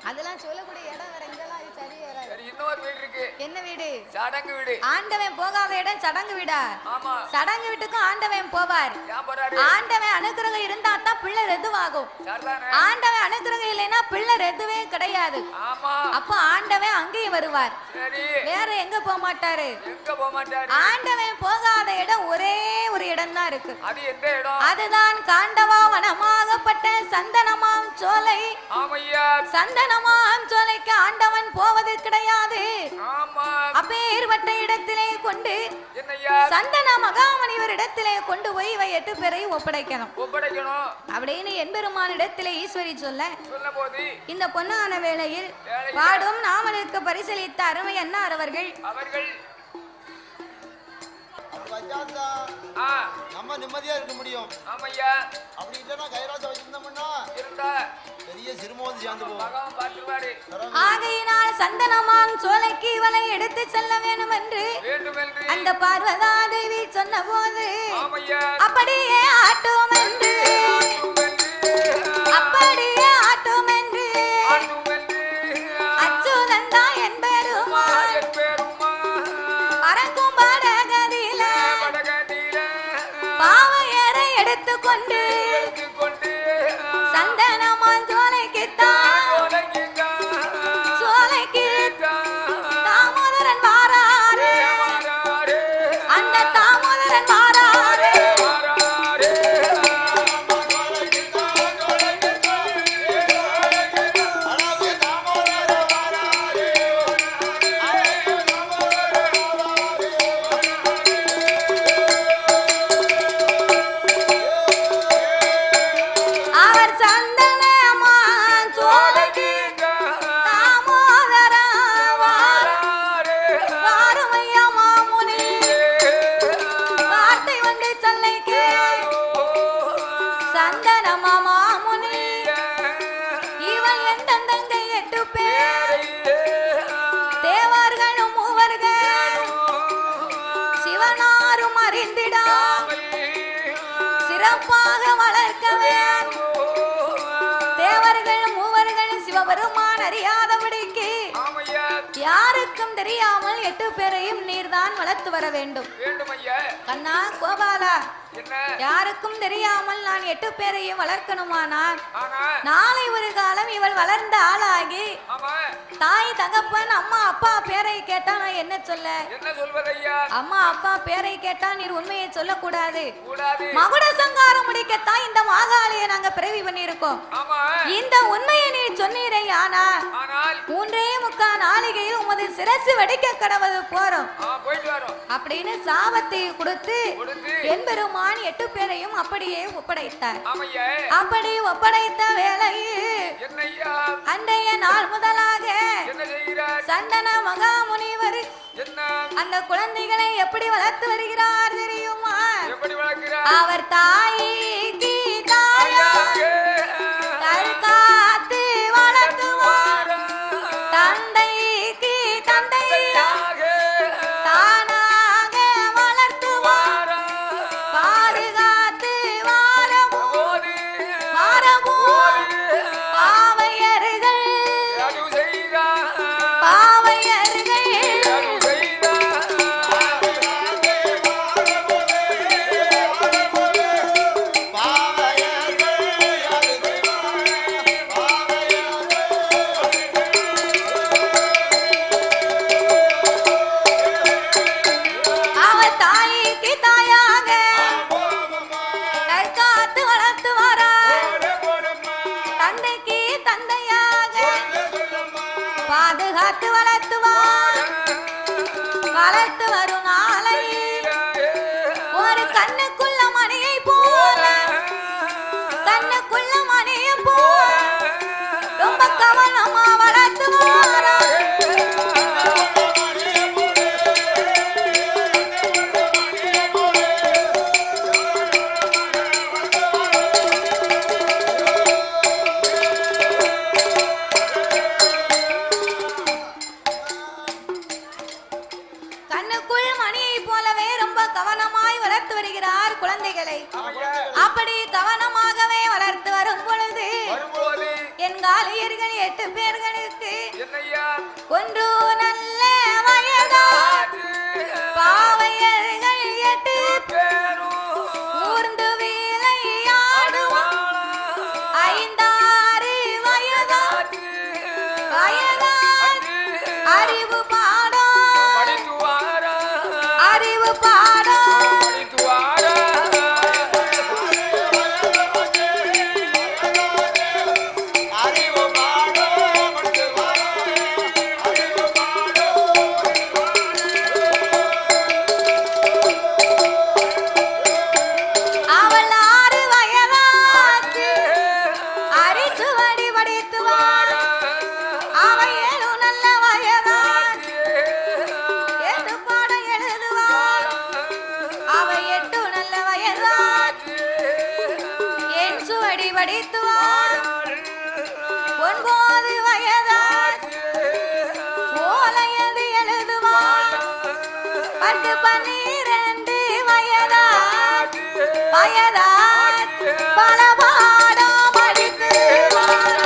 அதெல்லாம் சொல்லக்கூடிய இடம் வேற எங்கெல்லாம் இது சரி வராது. சரி இன்னொரு வீடு இருக்கு. என்ன வீடு? சடங்கு வீடு. ஆண்டவன் போகாத இடம் சடங்கு வீடா? ஆமா சடங்கு வீட்டுக்கும் ஆண்டவன் போவார். ஏன் போறாரு? ஆண்டவன் அனுக்கிரகம் இருந்தா தான் பிள்ளை ரெதுவாகும். சரிதானே? ஆண்டவன் அனுக்கிரகம் இல்லைன்னா பிள்ளை ரெதுவே கிடையாது. ஆமா அப்ப ஆண்டவன் அங்கேயும் வருவார். சரி வேற எங்க போக மாட்டாரு? எங்க போக மாட்டாரு? ஆண்டவன் போகாத இடம் ஒரே ஒரு இடம் தான் இருக்கு. அது எந்த இடம்? அதுதான் காண்டவா வனமாகப்பட்ட சந்தனமாம் சோலை. ஆமையா சந்தனமாம் சோலைக்கு ஆண்டவன் போவது கிடையாது. ஆமா அப்பேற்பட்ட இடத்திலே கொண்டு என்னய்யா சந்தன மகாமணிவர் இடத்திலே கொண்டு போய் இவை 8 பேரையும் ஒப்படைக்கணும். ஒப்படைக்கணும் அப்படின்னு எம்பெருமான் இடத்திலே ஈஸ்வரி சொல்ல சொன்ன போது இந்த பொன்னான வேளையில் பாடும் நாமனுக்கு பரிசளித்த அருமை அன்னார் அவர்கள் நம்ம நிம்மதியா இருக்க முடியும். ஆமையா அப்படி இல்லைன்னா கைலாசம் வச்சிருந்தோம்னா இருந்தா பெரிய சிறுமோதி சேர்ந்து போகும். பகவான் பார்த்துருவாரு. ஆகையினால் சந்தனமாம் சோலைக்கு இவளை எடுத்து செல்ல வேண்டும் என்று அந்த பார்வதா தேவி சொன்ன போது அப்படியே ஆட்டும் என்று அப்படியே ஆட்டும் என்று அச்சுதந்தா என்பருமா பறக்கும் படகதில பாவையரை எடுத்துக்கொண்டு சந்தனமான் சோலைக்கு தான் சந்தன மாமுனி இவள் எந்தெந்தங்க 8 பேர் தேவர்களும் மூவர்கள் சிவனாரும் அறிந்திடாம் சிறப்பாக வளர்க்கவே தேவர்கள் மூவர்கள் சிவபெருமான் அறியாதபடிக்கு யாருக்கும் தெரியாமல் 8 பேரையும் நீர்தான் வளர்த்து வர வேண்டும். கண்ணா கோபாலா, யாருக்கும் தெரியாமல் நான் 8 பேரையும் வளர்க்கணுமானால் நாளை ஒரு காலம் இவள் வளர்ந்த ஆளாகி தாய் தகப்பன் அம்மா அப்பா பேரை கேட்டா நான் என்ன சொல்ல? அம்மா அப்பா பேரை கேட்டா நீர் உண்மையை சொல்லக்கூடாது. மகுட சங்காரம் முடிக்கத்தான் இந்த மாகாளியை நாங்க பிறவி பண்ணியிருக்கோம். இந்த உண்மையை நீ சொன்னீரே, ஆனால் 3.25 நாளிகையில் உமது சிரசு வெடிக்க கடவுது போறோம் அப்படின்னு சாபத்தை கொடுத்து என்பெருமான் 8 பேரையும் அப்படியே ஒப்படைத்தார். அப்படி ஒப்படைத்த வேளையில் அன்றைய நாள் முதலாக சந்தன மகாமுனிவர் அந்த குழந்தைகளை எப்படி வளர்த்து வருகிறார் தெரியுமா? அவர் தாய்க்கு தாயாக தற்காத்து வளர்த்துவார், தந்தைக்கு தந்தையாக தானாக வளர்த்துவார், பாதுகாத்து வாரவும் பாவையர்கள் பாதுகாத்து வளர்த்துவார். வளர்த்து வரும் நாளை ஒரு கண்ணுக்குள்ள மணியை போல, கண்ணுக்குள்ள மணியை போல ரொம்ப கவனமா வளர்த்துவார். குழந்தைகளை அப்படி கவனமாகவே வளர்த்து வரும் பொழுது என் காலியர்கள் 8 பேர்களுக்கு ஒன்று நல்ல வயதா பாவையர்கள் 8 ஊர்ந்து விளையாடுவோம் 5-6 வயதா அறிவு பாடம் அறிவு பாடம் படித்துவார் 9 வயதால் ஓலையது எழுதுவார் 12 வயதால் பல பாடம் படித்துவார்.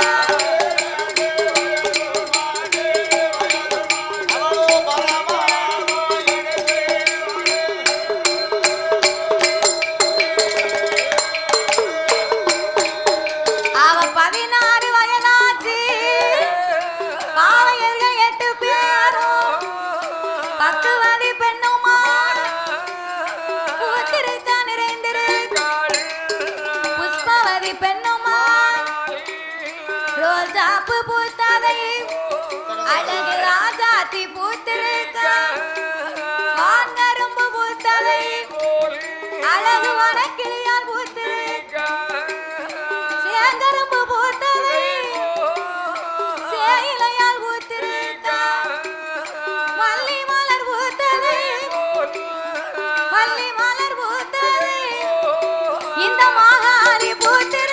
ரோஜாப்பு பூத்தாதை அழகு ராஜாத்தி பூத்திருக்க வான்கரும்பு பூத்தாதை அழகு வனக்கிளியால் பூத்திருக்க சேங்கரும்பு பூத்தாதை சேயிலையால் பூத்திருக்க மல்லி மலர் பூத்தாதை மல்லி மலர் பூத்தாதை இந்த மாகாளி பூத்திருக்க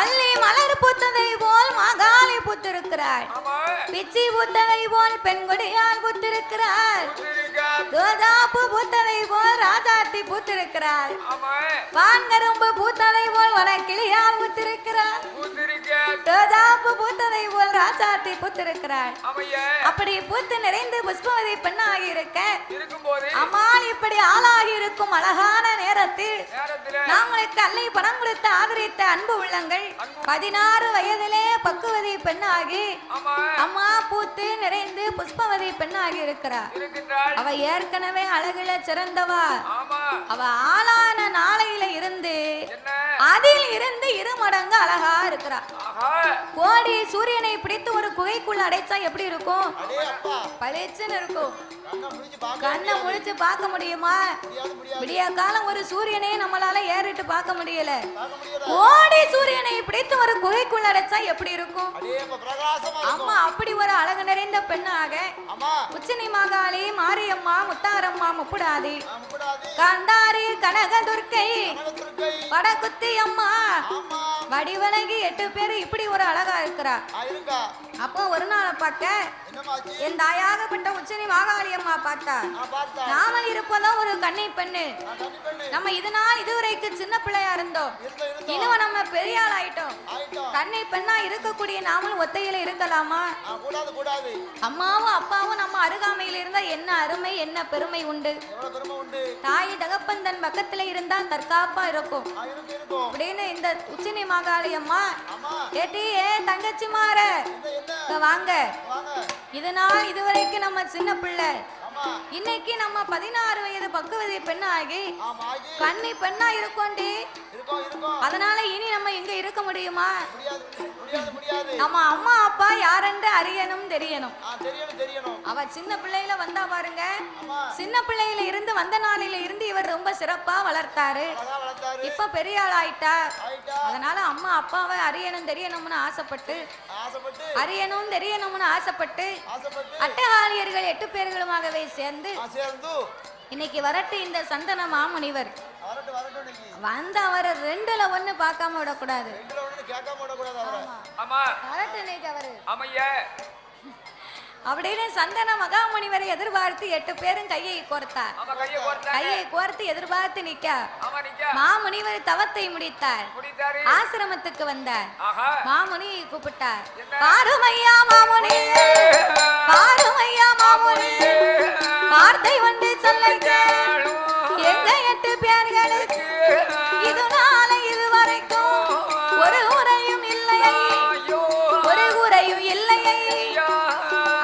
மல்லி மலர் பூத்ததை போல் மாகாளி பூத்திருக்கிறாள் ஆமா பிச்சி பூத்ததை போல் பெண்கொடியால் பூத்திருக்கிறாள் பூத்திருக்கா. ரோஜாப்பு பூத்ததை போல் ராஜாத்தி பூத்திருக்கிறாள் ஆமா வான்கரும்பு பூத்ததை போல் வனக்கிளியால் பூத்திருக்கிறாள் பூத்திருக்கா. ரோஜாப்பு பூத்ததை போல் ராஜாத்தி பூத்திருக்கிறாள் ஆமையா அப்படி பூத்து நிறைந்து புஷ்பவதி பெண்ணாகி இருக்க இருக்கும்போது அம்மாள் இப்படி ஆளாகி இருக்கும் அழகான நேரத்தில் நேரத்துல நாங்களுக்கு அன்னை பணம் கொடுத்து ஆதரித்த அன்பு உள்ளங்கள் 16 வயதிலே பக்குவதி பெண்ணாகி ஆமா அம்மா பூத்து நிறைந்து புஷ்பவதி பெண்ணாகி இருக்கிறார் இருக்கின்றாள். அவ ஏற்கனவே அழகுல சிறந்தவா ஆமா அவ ஆளான நாளையில இருந்து என்ன அதில் இருந்து 2 மடங்கு அழகா இருக்கிறா ஆஹா கோடி சூரியனை பிடித்து ஒரு குகைக்குள்ள அடைச்சா எப்படி இருக்கும் அடே அப்பா பளிச்சுன்னு இருக்கும் கண்ணை முடிஞ்சு பார்க்க கண்ணை முழிச்சு பார்க்க முடியுமா முடியாது விடிய காலம் ஒரு சூரியனே நம்மளால ஏறிட்டு பார்க்க முடியல பார்க்க முடியாது. கோடி சூரியனை பிடித்து ஒரு குகைக்குள்ள அடைச்சா எப்படி இருக்கும் அடே அப்பா பிரகாசமா இருக்கும். அம்மா அப்படி ஒரு அழகு நிறைந்த பெண்ணாக அம்மா உச்சினி மாகாளி மாரியம்மா முத்தாரம்மா முப்புடாதி நாம் கூடாது. கண்டாரி கனகதுர்க்கை கனகதுர்க்கை. வடகுத்தி அம்மா ஆமா வடிவழகி 8 பேரு இப்படி ஒரு அழகா இருக்கிறா இருக்கா அப்போ ஒரு நாளை பார்க்க என்னமாச்சு என் தாயாகப்பட்ட உச்சினி மாகாளி அம்மா பார்த்தா நான் பார்த்தா நாமல் இருப்பதோ ஒரு கன்னி பெண்ணு நான் கண்ணி பண்ணு நம்ம இதுவரைக்கும் சின்ன பிள்ளையா இருந்தோம் இருந்தோம் இன்னும் நம்ம பெரிய ஆள் ஆயிட்டோம் ஆயிட்டோம் கண்ணை பெண்ணா இருக்கக்கூடிய நாமளும் ஒத்தையில இருக்கலாமா கூடாது கூடாது அம்மாவும் அப்பாவும் நம்ம அருகாமையில் இருந்தா என்ன அருமை என்ன பெருமை உண்டு எவ்வளவு பெருமை உண்டு தாய் தகப்பன் தன் பக்கத்துல இருந்தா தற்காப்பா இருக்கும் இருக்கும் அப்படின்னு இந்த உச்சினி மாகாளி அம்மா ஆமா கேட்டி ஏ தங்கச்சி மாற என்ன வாங்க வாங்க இதனால் இதுவரைக்கும் நம்ம சின்ன பிள்ளை ஆமா இன்னைக்கு நம்ம 16 வயது பக்குவதி பெண்ணாகி ஆமா ஆகி கன்னி பெண்ணா இருக்கோண்டி இருக்கும் அதனால இனி நம்ம இங்க இருக்க முடியுமா முடியாது முடியாது முடியாது நம்ம அம்மா அப்பா யாரென்று அறியணும் தெரியணும் தெரியணும் அவ சின்ன பிள்ளையில வந்தா பாருங்க ஆமா சின்ன பிள்ளையில இருந்து வந்த நாளில இருந்து இவர் ரொம்ப சிறப்பா வளர்த்தாரு அழகா வளர்த்தாரு இப்ப பெரிய ஆள் ஆயிட்டா ஆயிட்டா அதனால அம்மா அப்பாவை அறியணும் தெரியணும்னு ஆசைப்பட்டு ஆசைப்பட்டு அறியணும் தெரியணும்னு ஆசைப்பட்டு ஆசைப்பட்டு அட்டகாளியர்கள் 8 பேர்களுமாகவே சேர்ந்து சேர்ந்து இன்னைக்கு வரட்டு இந்த சந்தன மாமுனிவர் வரட்டு வரட்டு இன்னைக்கு வந்த அவரை 2ல 1 பார்க்காம விடக்கூடாது ரெண்டுல ஒண்ணு கேட்காம விடக்கூடாது அவரை ஆமா வரட்டு இன்னைக்கு அவரு ஆமையா அப்படின்னு சந்தன மகாமுனிவரை எதிர்பார்த்து 8 பேரும் கையை கோர்த்தார் ஆமா கையை கோர்த்தாங்க கையை கோர்த்து எதிர்பார்த்து நிக்க ஆமா நிக்க மாமுனிவர் தவத்தை முடித்தார் முடித்தாரு ஆசிரமத்துக்கு வந்தார் ஆஹா மாமுனி கூப்பிட்டார் என்ன? பாருமையா மாமுனி பாருமையா மாமுனி வார்த்தை வந்து சொல்ல எங்க 8 பேர்களுக்கு இது நாளை இதுவரைக்கும் ஒரு உரையும் இல்லையே ஒரு உரையும் இல்லையே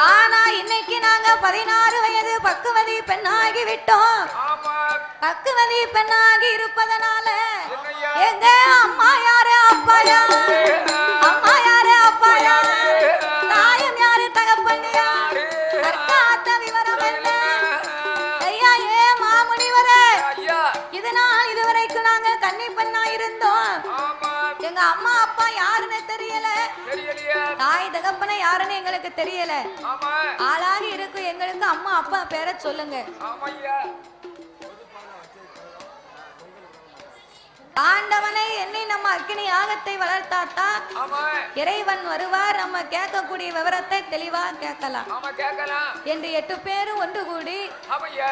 ஆனா இன்னைக்கு நாங்க 16 வயது பக்குவதி பெண்ணாகி விட்டோம் ஆமா பக்குவதி பெண்ணாகி இருப்பதனால என்னய்யா? எங்க அம்மா யாரு அப்பா யாரு அம்மா யாரு அப்பா யாரு தாயும் யாரு தகப்பன் யாரு தற்காத்த விவரம் என்ன ஐயா ஏ மாமுனிவரே ஐயா இதனால் இதுவரைக்கும் நாங்க கன்னி பெண்ணா இருந்தோம் ஆமா எங்க அம்மா அப்பா யாருன்னு தெரியல தெரியலையா தாய் தகப்பனை யாருன்னு எங்களுக்கு தெரியல ஆமா ஆளாகி இருக்கும் எங்களுக்கு அம்மா அப்பா பேரை சொல்லுங்க ஆமையா ஆண்டவனை எண்ணி நம்ம அக்னி யாகத்தை வளர்த்தாத்தான் ஆமா இறைவன் வருவார் நம்ம கேட்கக்கூடிய விவரத்தை தெளிவா கேட்கலாம் ஆமா கேட்கலாம் என்று 8 பேரும் ஒன்று கூடி ஆமையா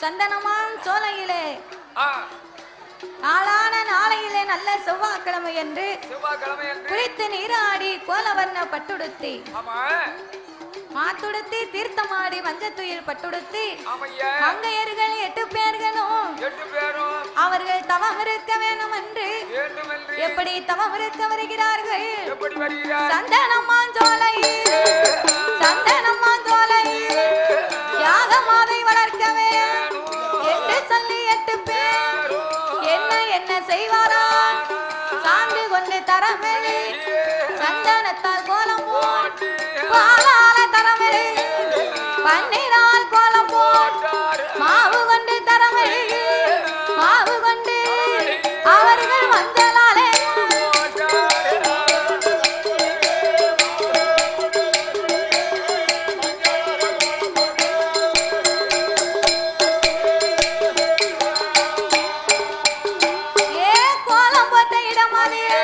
சந்தனமான் சோலையிலே ஆ நாளான நாளையிலே நல்ல செவ்வாய்க்கிழமை என்று செவ்வாய்க்கிழமை என்று குளித்து நீராடி கோலவர்ண பட்டுடுத்தி ஆமா மாத்துடுத்தி தீர்த்தமாடி மஞ்சத்துயில் பட்டுடுத்தி ஆமையா மங்கையர்கள் 8 பேர்களும் 8 பேரும் அவர்கள் தவம் இருக்க வேண்டும் என்று வேண்டுமென்று எப்படி தவம் இருக்க வருகிறார்கள் எப்படி வருகிறார் சந்தனம்மான் சோலை சந்தனம்மான் சோலை யாகமாதை வளர்க்கவே என்று சொல்லி 8 பேர் என்ன செய்வாரா சான்று கொண்டு தரமெளி சந்தனத்தால் கோலம் போட்டு பாலால தரமெளி பன்னீரால் கோலம் போட்டு மாவு கொண்டு தரமெளி மாவு கொண்டு அவர்கள் மஞ்சளாலே ஏ கோலம் போட்ட இடமாதிரே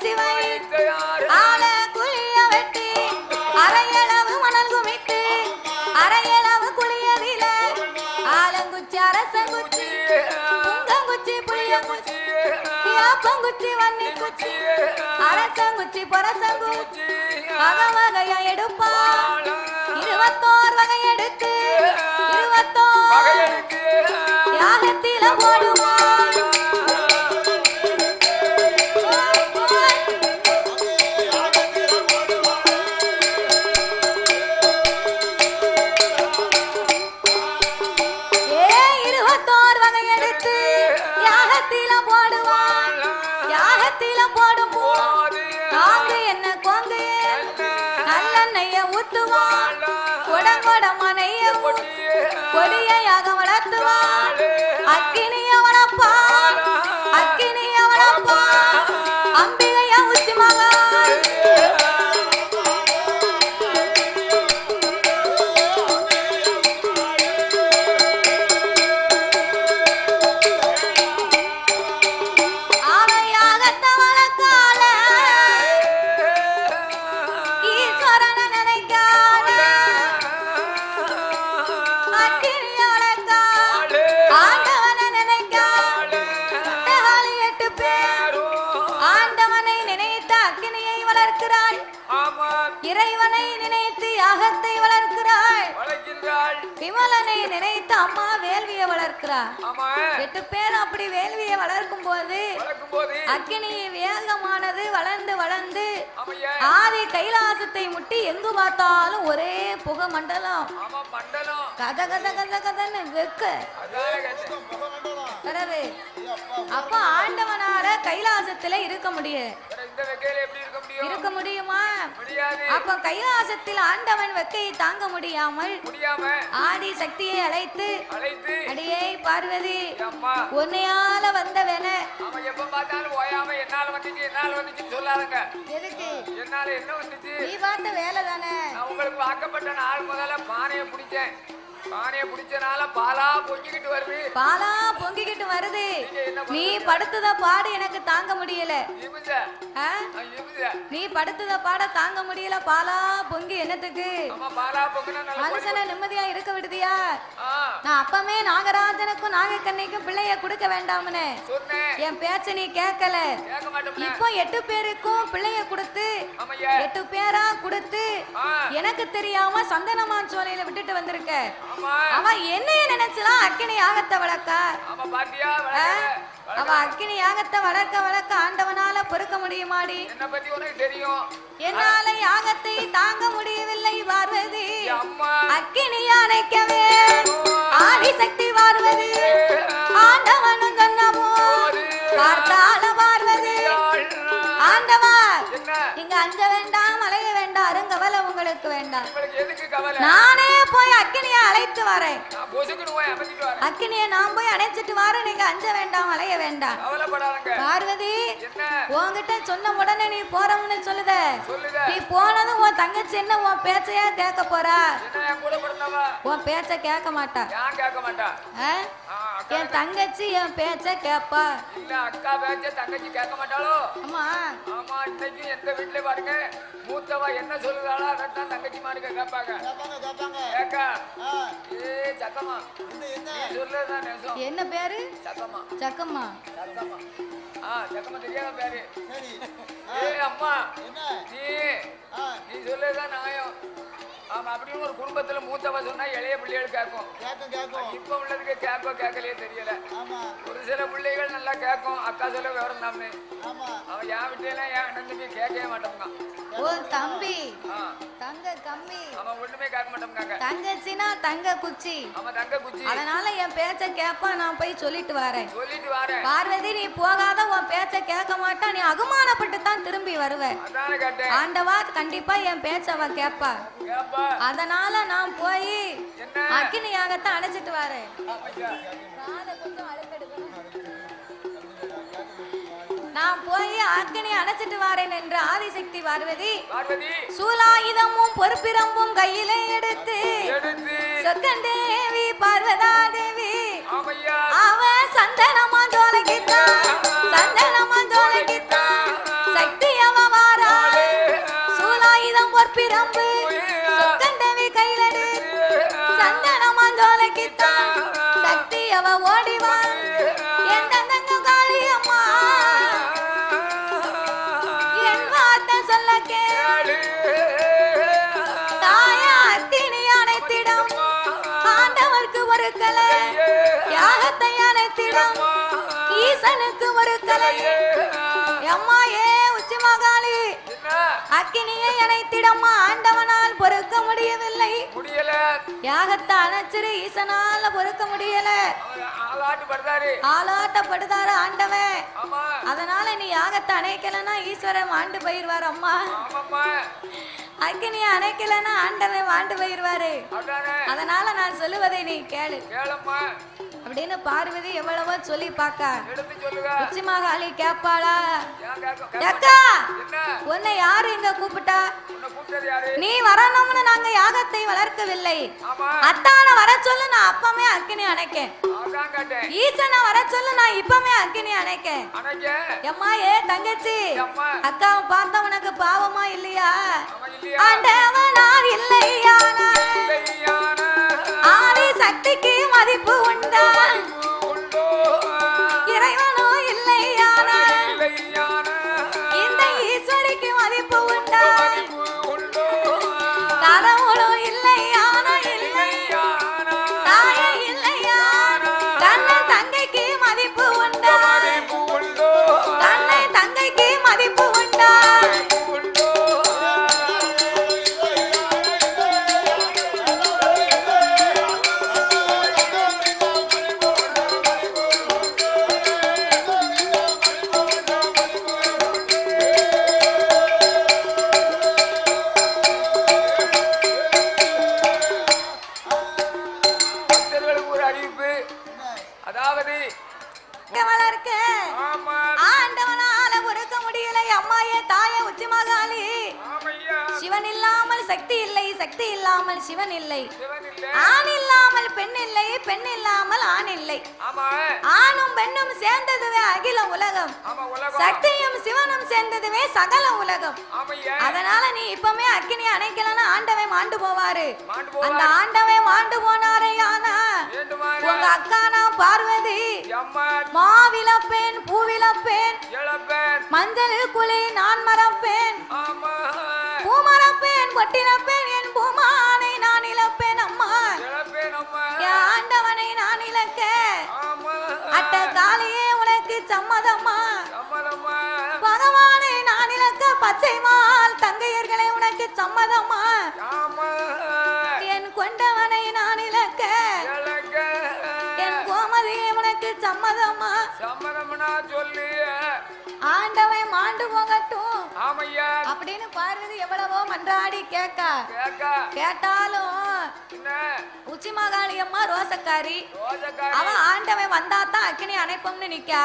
வச்சு வை ஆள குழிய வெட்டி அரையளவு மணல் குமித்து அரையளவு குழியதில ஆலங்குச்சி அரசங்குச்சி புங்கங்குச்சி புளியங்குச்சி யாப்பங்குச்சி வன்னி குச்சி அரசங்குச்சி பரசங்குச்சி வகை வகையா எடுப்பா 21 வகை எடுத்து 21 யாகத்தில போடுவா கொடியாக வளர்த்துவா அக்கினிய வளர்ப்பா அக்கினிய வளர்ப்பா அம்பிகைய உச்சி மகான் ஆவையாகத்த வளர்க்கால ஈஸ்வரன நினைக்கால ஆண்டவனை நினைக்கால் ஆண்டவனை நினைத்து அக்கினியை வளர்க்கிறாள் இறைவனை நினைத்து யாகத்தை வளர்க்கிறாள் விமலனை நினைத்து அம்மா வேள்வியை வளர்க்கிறாள் 8 பேர் அப்படி வேள்வியை வளர்க்கும் போது அக்கினி வேகமானது வளர்ந்து வளர்ந்து ஆதி கைலாசத்தை முட்டி எங்கு பார்த்தாலும் ஒரே புகை மண்டலம் கத கத கத கதன்னு வெக்க கடவு அப்ப ஆண்டவனால கைலாசத்துல இருக்க முடியுமா அப்ப கைலாசத்தில் ஆண்டவன் வெக்கையை தாங்க முடியாமல் ஆதி சக்தியை அழைத்து அடியே பார்வதி உன்னையால வந்தவன எதுக்கு நீ பார்த்த வேலை தானே உங்களுக்கு வாக்கப்பட்ட நாள் முதல்ல பானையை பிடிச்சேன் பானையை பிடிச்சனால பாலா பொங்கிக்கிட்டு வருது நீ படுத்தத பாடு எனக்கு தாங்க முடியல நீ படுத்தத பாட தாங்க முடியல பாலா பொங்கி என்னத்துக்கு மனுஷனை நிம்மதியா இருக்க விடுதியா நான் அப்பமே நாகராஜனுக்கும் நாகக்கண்ணிக்கும் பிள்ளைய கொடுக்க வேண்டாம்னு என் பேச்ச நீ கேட்கல இப்போ 8 பேருக்கும் பிள்ளைய கொடுத்து 8 பேரா கொடுத்து எனக்கு தெரியாம சந்தனமான் சோலையில விட்டுட்டு வந்திருக்க அவன் என்னைய நினைச்சலாம் அக்கினி யாகத்தை வளர்க்க அவ அக்கினி யாகத்தை வளர்க்க ஆண்டவனால பொறுக்க முடியுமாடி என்னால யாகத்தை தாங்க முடியவில்லை பார்வதி அக்கினி அணைக்கவே ஆதிசக்தி பார்வதி ஆண்டவனும் சொன்னமோ பார்த்தால பார்வதி ஆண்டவா நீங்க அஞ்ச வேண்டாம் அலைய வேண்டாம் அருங்கவலை உங்களுக்கு வேண்டாம் நானே போய் அக்கினிய அழைத்து வரேன் அக்கினிய நான் போய் அணைச்சிட்டு வரேன் நீங்க அஞ்ச வேண்டாம் அலைய வேண்டாம் பார்வதி உன்கிட்ட சொன்ன உடனே நீ போறவன்னு சொல்லுத நீ போனதும் உன் தங்கச்சி என்ன உன் பேச்சையா கேட்க போறா உன் பேச்ச கேட்க மாட்டா என் தங்கச்சி என் பேச்ச கேப்பா அக்கா பேச்ச தங்கச்சி கேட்க மாட்டாளோ ஆமா ஆமா இன்னைக்கு எந்த வீட்டுல பாருங்க மூத்தவா என்ன சொல்லுதாளோ அதான் தங்கச்சி மாருக்க கேட்பாங்க ஏக்கா சக்கம்மா சொல்லுதான் நேசம் என்ன பேரு சக்கம்மா சக்கம்மா சக்கம்மா தெரியாத பேரு அம்மா நீ சொல்லுதான் நியாயம் ஆமா அப்படின்னு ஒரு குடும்பத்துல மூத்தவ சொன்னா இளைய பிள்ளைகள் கேட்கும் இப்ப உள்ளதுக்கு கேட்கலையே தெரியல ஒரு சில பிள்ளைகள் நல்லா கேட்கும் அக்கா சொல்ல விவரம் தாமே அவன் என் வீட்டையெல்லாம் என் அண்ணன் கேட்கவே மாட்டோம்ங்க தம்பி தங்க கம்மி அவன் ஒண்ணுமே கேட்க மாட்டோம்ங்க தங்கச்சினா தங்க குச்சி அவன் தங்க குச்சி அதனால என் பேச்ச கேப்பா நான் போய் சொல்லிட்டு வரேன் பார்வதி நீ போகாத உன் பேச்ச கேட்க மாட்டா நீ அகுமானப்பட்டு தான் திரும்பி வருவ ஆண்டவா கண்டிப்பா என் பேச்ச அவ கேப்பா அதனால நான் போய் அக்கினி யாகத்தை அணைச்சிட்டு வரேன் நான் போய் அக்கினி அணைச்சிட்டு வரேன் என்று ஆதிசக்தி பார்வதி சூலாயுதமும் பொறுப்பிரம்பும் கையிலே எடுத்து சொக்கண்டேவி பார்வதா தேவி அவ சந்தனமா ஜோலைக்குத்தான் சக்திய தான் சக்தி அவ ஓடிவா என் தங்க காளியம்மா என் வார்த்தை சொல்ல கேளு தாயா அத்தினி அனைத்திடம் ஆண்டவருக்கு ஒரு கலை யாகத்தை அனைத்திடம் ஈசனுக்கு ஒரு கலை அம்மா ஏ உச்சி மகாளி அக்கினியை அனைத்திடம்மா ஆண்டவனால் பொறுக்க முடியவில்லை யாகத்தை அணைச்சிரு ஈசனால பொறுக்க முடியல ஆளாட்டப்படுதாரு ஆண்டவன் அதனால நீ யாகத்தை அணைக்கலன்னா ஈஸ்வரன் மாண்டு போயிருவார் அம்மா அக்கினியை அணைக்கலன்னா ஆண்டவன் மாண்டு போயிருவாரு அதனால நான் சொல்லுவதை நீ கேளு அப்படின்னு பார்வதி எவ்வளவோ சொல்லி பாக்க உச்சி மகாளி கேப்பாளா அக்கா உன்னை யாரு இங்க கூப்பிட்டா நீ வரணும்னு நாங்க யாகத்தை வளர்க்கவில்லை அத்தான வர சொல்லு நான் அப்பமே அக்கினி அணைக்கேன் ஈசனை வர சொல்லு நான் இப்பமே அக்கினி அணைக்கேன் எம்மா ஏ தங்கச்சி அக்காவை பார்த்தா உனக்கு பாவமா இல்லையா ஆண்டவனார் இல்லையா ஆதி சக்திக்கு மதிப்பு உண்டா இறைவனோ இல்லையான இந்த ஈஸ்வரிக்கு மதிப்பு உண்டா கடவுளோ இல்லையான தாய இல்லையா தன்னை தங்கைக்கு மதிப்பு உண்டா தன்னை தங்கைக்கு மதிப்பு உண்டா ஆண்டவனால பொறுக்க முடியல அம்மாயே தாய உச்சி மகாளி சிவன் இல்லாமல் சக்தி இல்லை சக்தி இல்லாமல் சிவன் இல்லை ஆண் இல்லாமல் பெண் இல்லை பெண் இல்லாமல் ஆண் இல்லை ஆணும் பெண்ணும் சேர்ந்ததுவே அகில உலகம் சக்தியும் சிவனும் சேர்ந்ததுவே சகல உலகம் அதனால நீ இப்பமே அக்கினி அணைக்கலன்னா ஆண்டவை மாண்டு போவாரு அந்த ஆண்டவை மாண்டு போனாரையானா உங்க அக்கானா பார்வதி மாவிலப்பேன் பூவிலப்பேன் மஞ்சள் குழி நான் மறப்பேன் பூமரப்பேன் பொட்டிலப்பேன் என் பூமானை நான் இழப்பேன் அம்மா என் ஆண்டவனை நான் இழக்க அட்ட காளியே உனக்கு சம்மதம்மா பகவானை நான் இழக்க பச்சைமால் தங்கையர்களை உனக்கு சம்மதம்மா என் கொண்டவனை நான் இழக்க என் கோமதியை உனக்கு சம்மதம்மா சொல்லி ஆண்டவை மாண்டு போகட்டும் அப்படின்னு பார்வதி எவ்வளவோ மன்றாடி கேட்டாலும் உச்சி மகாளி அம்மா ரோசக்காரி அவன் ஆண்டவன் வந்தாதான் அக்கினி அணைப்போம்னு நிக்கா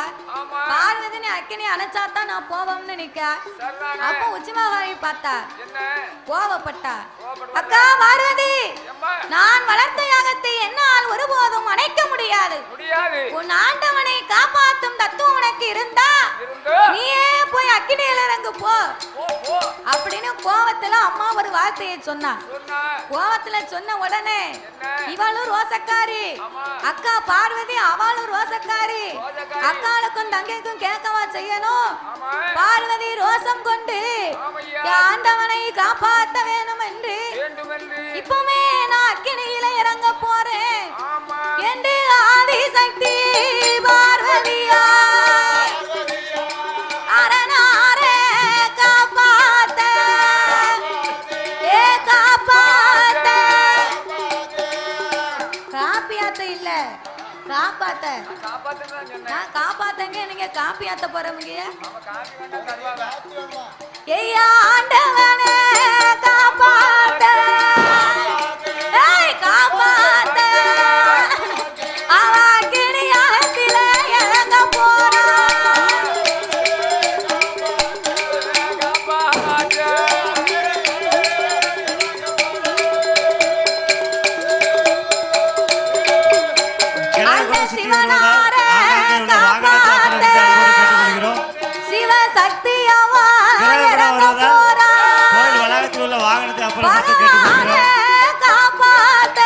பார்வதி நீ அக்கினி அணைச்சாதான் நான் போவோம்னு நிக்கா அப்ப உச்சி மகாளி பார்த்தா கோவப்பட்டா அக்கா பார்வதி நான் வளர்த்த யாகத்தை என்னால் ஒருபோதும் அணைக்க முடியாது உன் ஆண்டவனை காப்பாற்றும் தத்துவம் உனக்கு இருந்தா நீயே போய் அக்கினியில இறங்கு போ அப்படின்னு கோவத்துல அம்மா ஒரு வார்த்தையை சொன்னா கோவத்துல சொன்ன உடனே இவளும் ரோசக்காரி அக்கா பார்வதி அவளும் ரோசக்காரி அக்காளுக்கும் தங்கைக்கும் கேட்கவா செய்யணும் பார்வதி ரோசம் கொண்டு ஆண்டவனை காப்பாற்ற வேணும் என்று இப்பவே நான் அக்கினியில இறங்க போறேன் என்று ஆதி சக்தி பார்வதியா அரணாரே காப்பாத்த ஏ காப்பாத்த காப்பியாத்த இல்ல காப்பாத்த நான் காப்பாத்தங்க நீங்க காப்பியாத்த போறவங்க ஐயா ஆண்டவனே காப்பாத்த காப்பாத்த அவ கிணியாத்தில இறங்க போறா சிவனாரே காப்பாத்த சிவசக்தியவா இறங்க போறா கோயில் வளாகத்தில் உள்ள வாகனத்தை அப்புறம் காப்பாத்த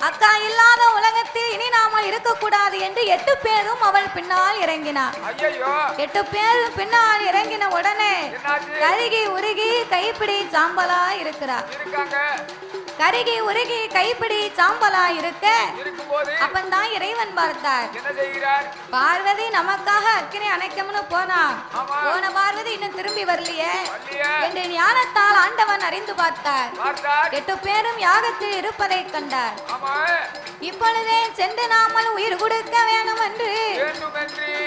அக்கா இல்லாத உலகத்தில் இனி நாமல் இருக்கக்கூடாது என்று 8 பேரும் அவள் பின்னால் இறங்கினார். ஐயோ 8 பேரும் பின்னால் இறங்கின உடனே கருகி உருகி கைப்பிடி சாம்பலா இருக்கிறார். இருக்காங்க. கருகி உருகி கைப்பிடி சாம்பலா இருக்க இருக்கும்போது அப்பந்தான் இறைவன் பார்த்தார். என்ன செய்கிறார்? பார்வதி நமக்காக அக்கினி அணைக்கம்னு போனா போன பார்வதி இன்னும் திரும்பி வரலையே என்று ஞானத்தால் ஆண்டவன் அறிந்து பார்த்தார். 8 பேரும் யாகத்தில் இருப்பதை கண்டார். இப்பொழுதே சென்று நாமல் உயிர் கொடுக்க வேணும் என்று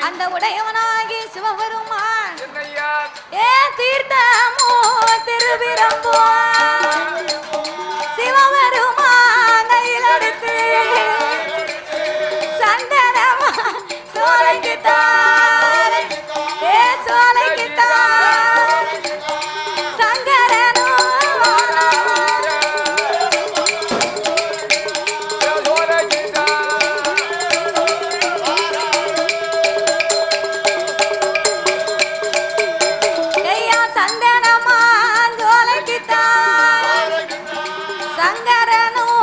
அந்த உடையவனாகி சிவபெருமான் ஏ தீர்த்தமோ திருவிரம்போ சிவபெருமான்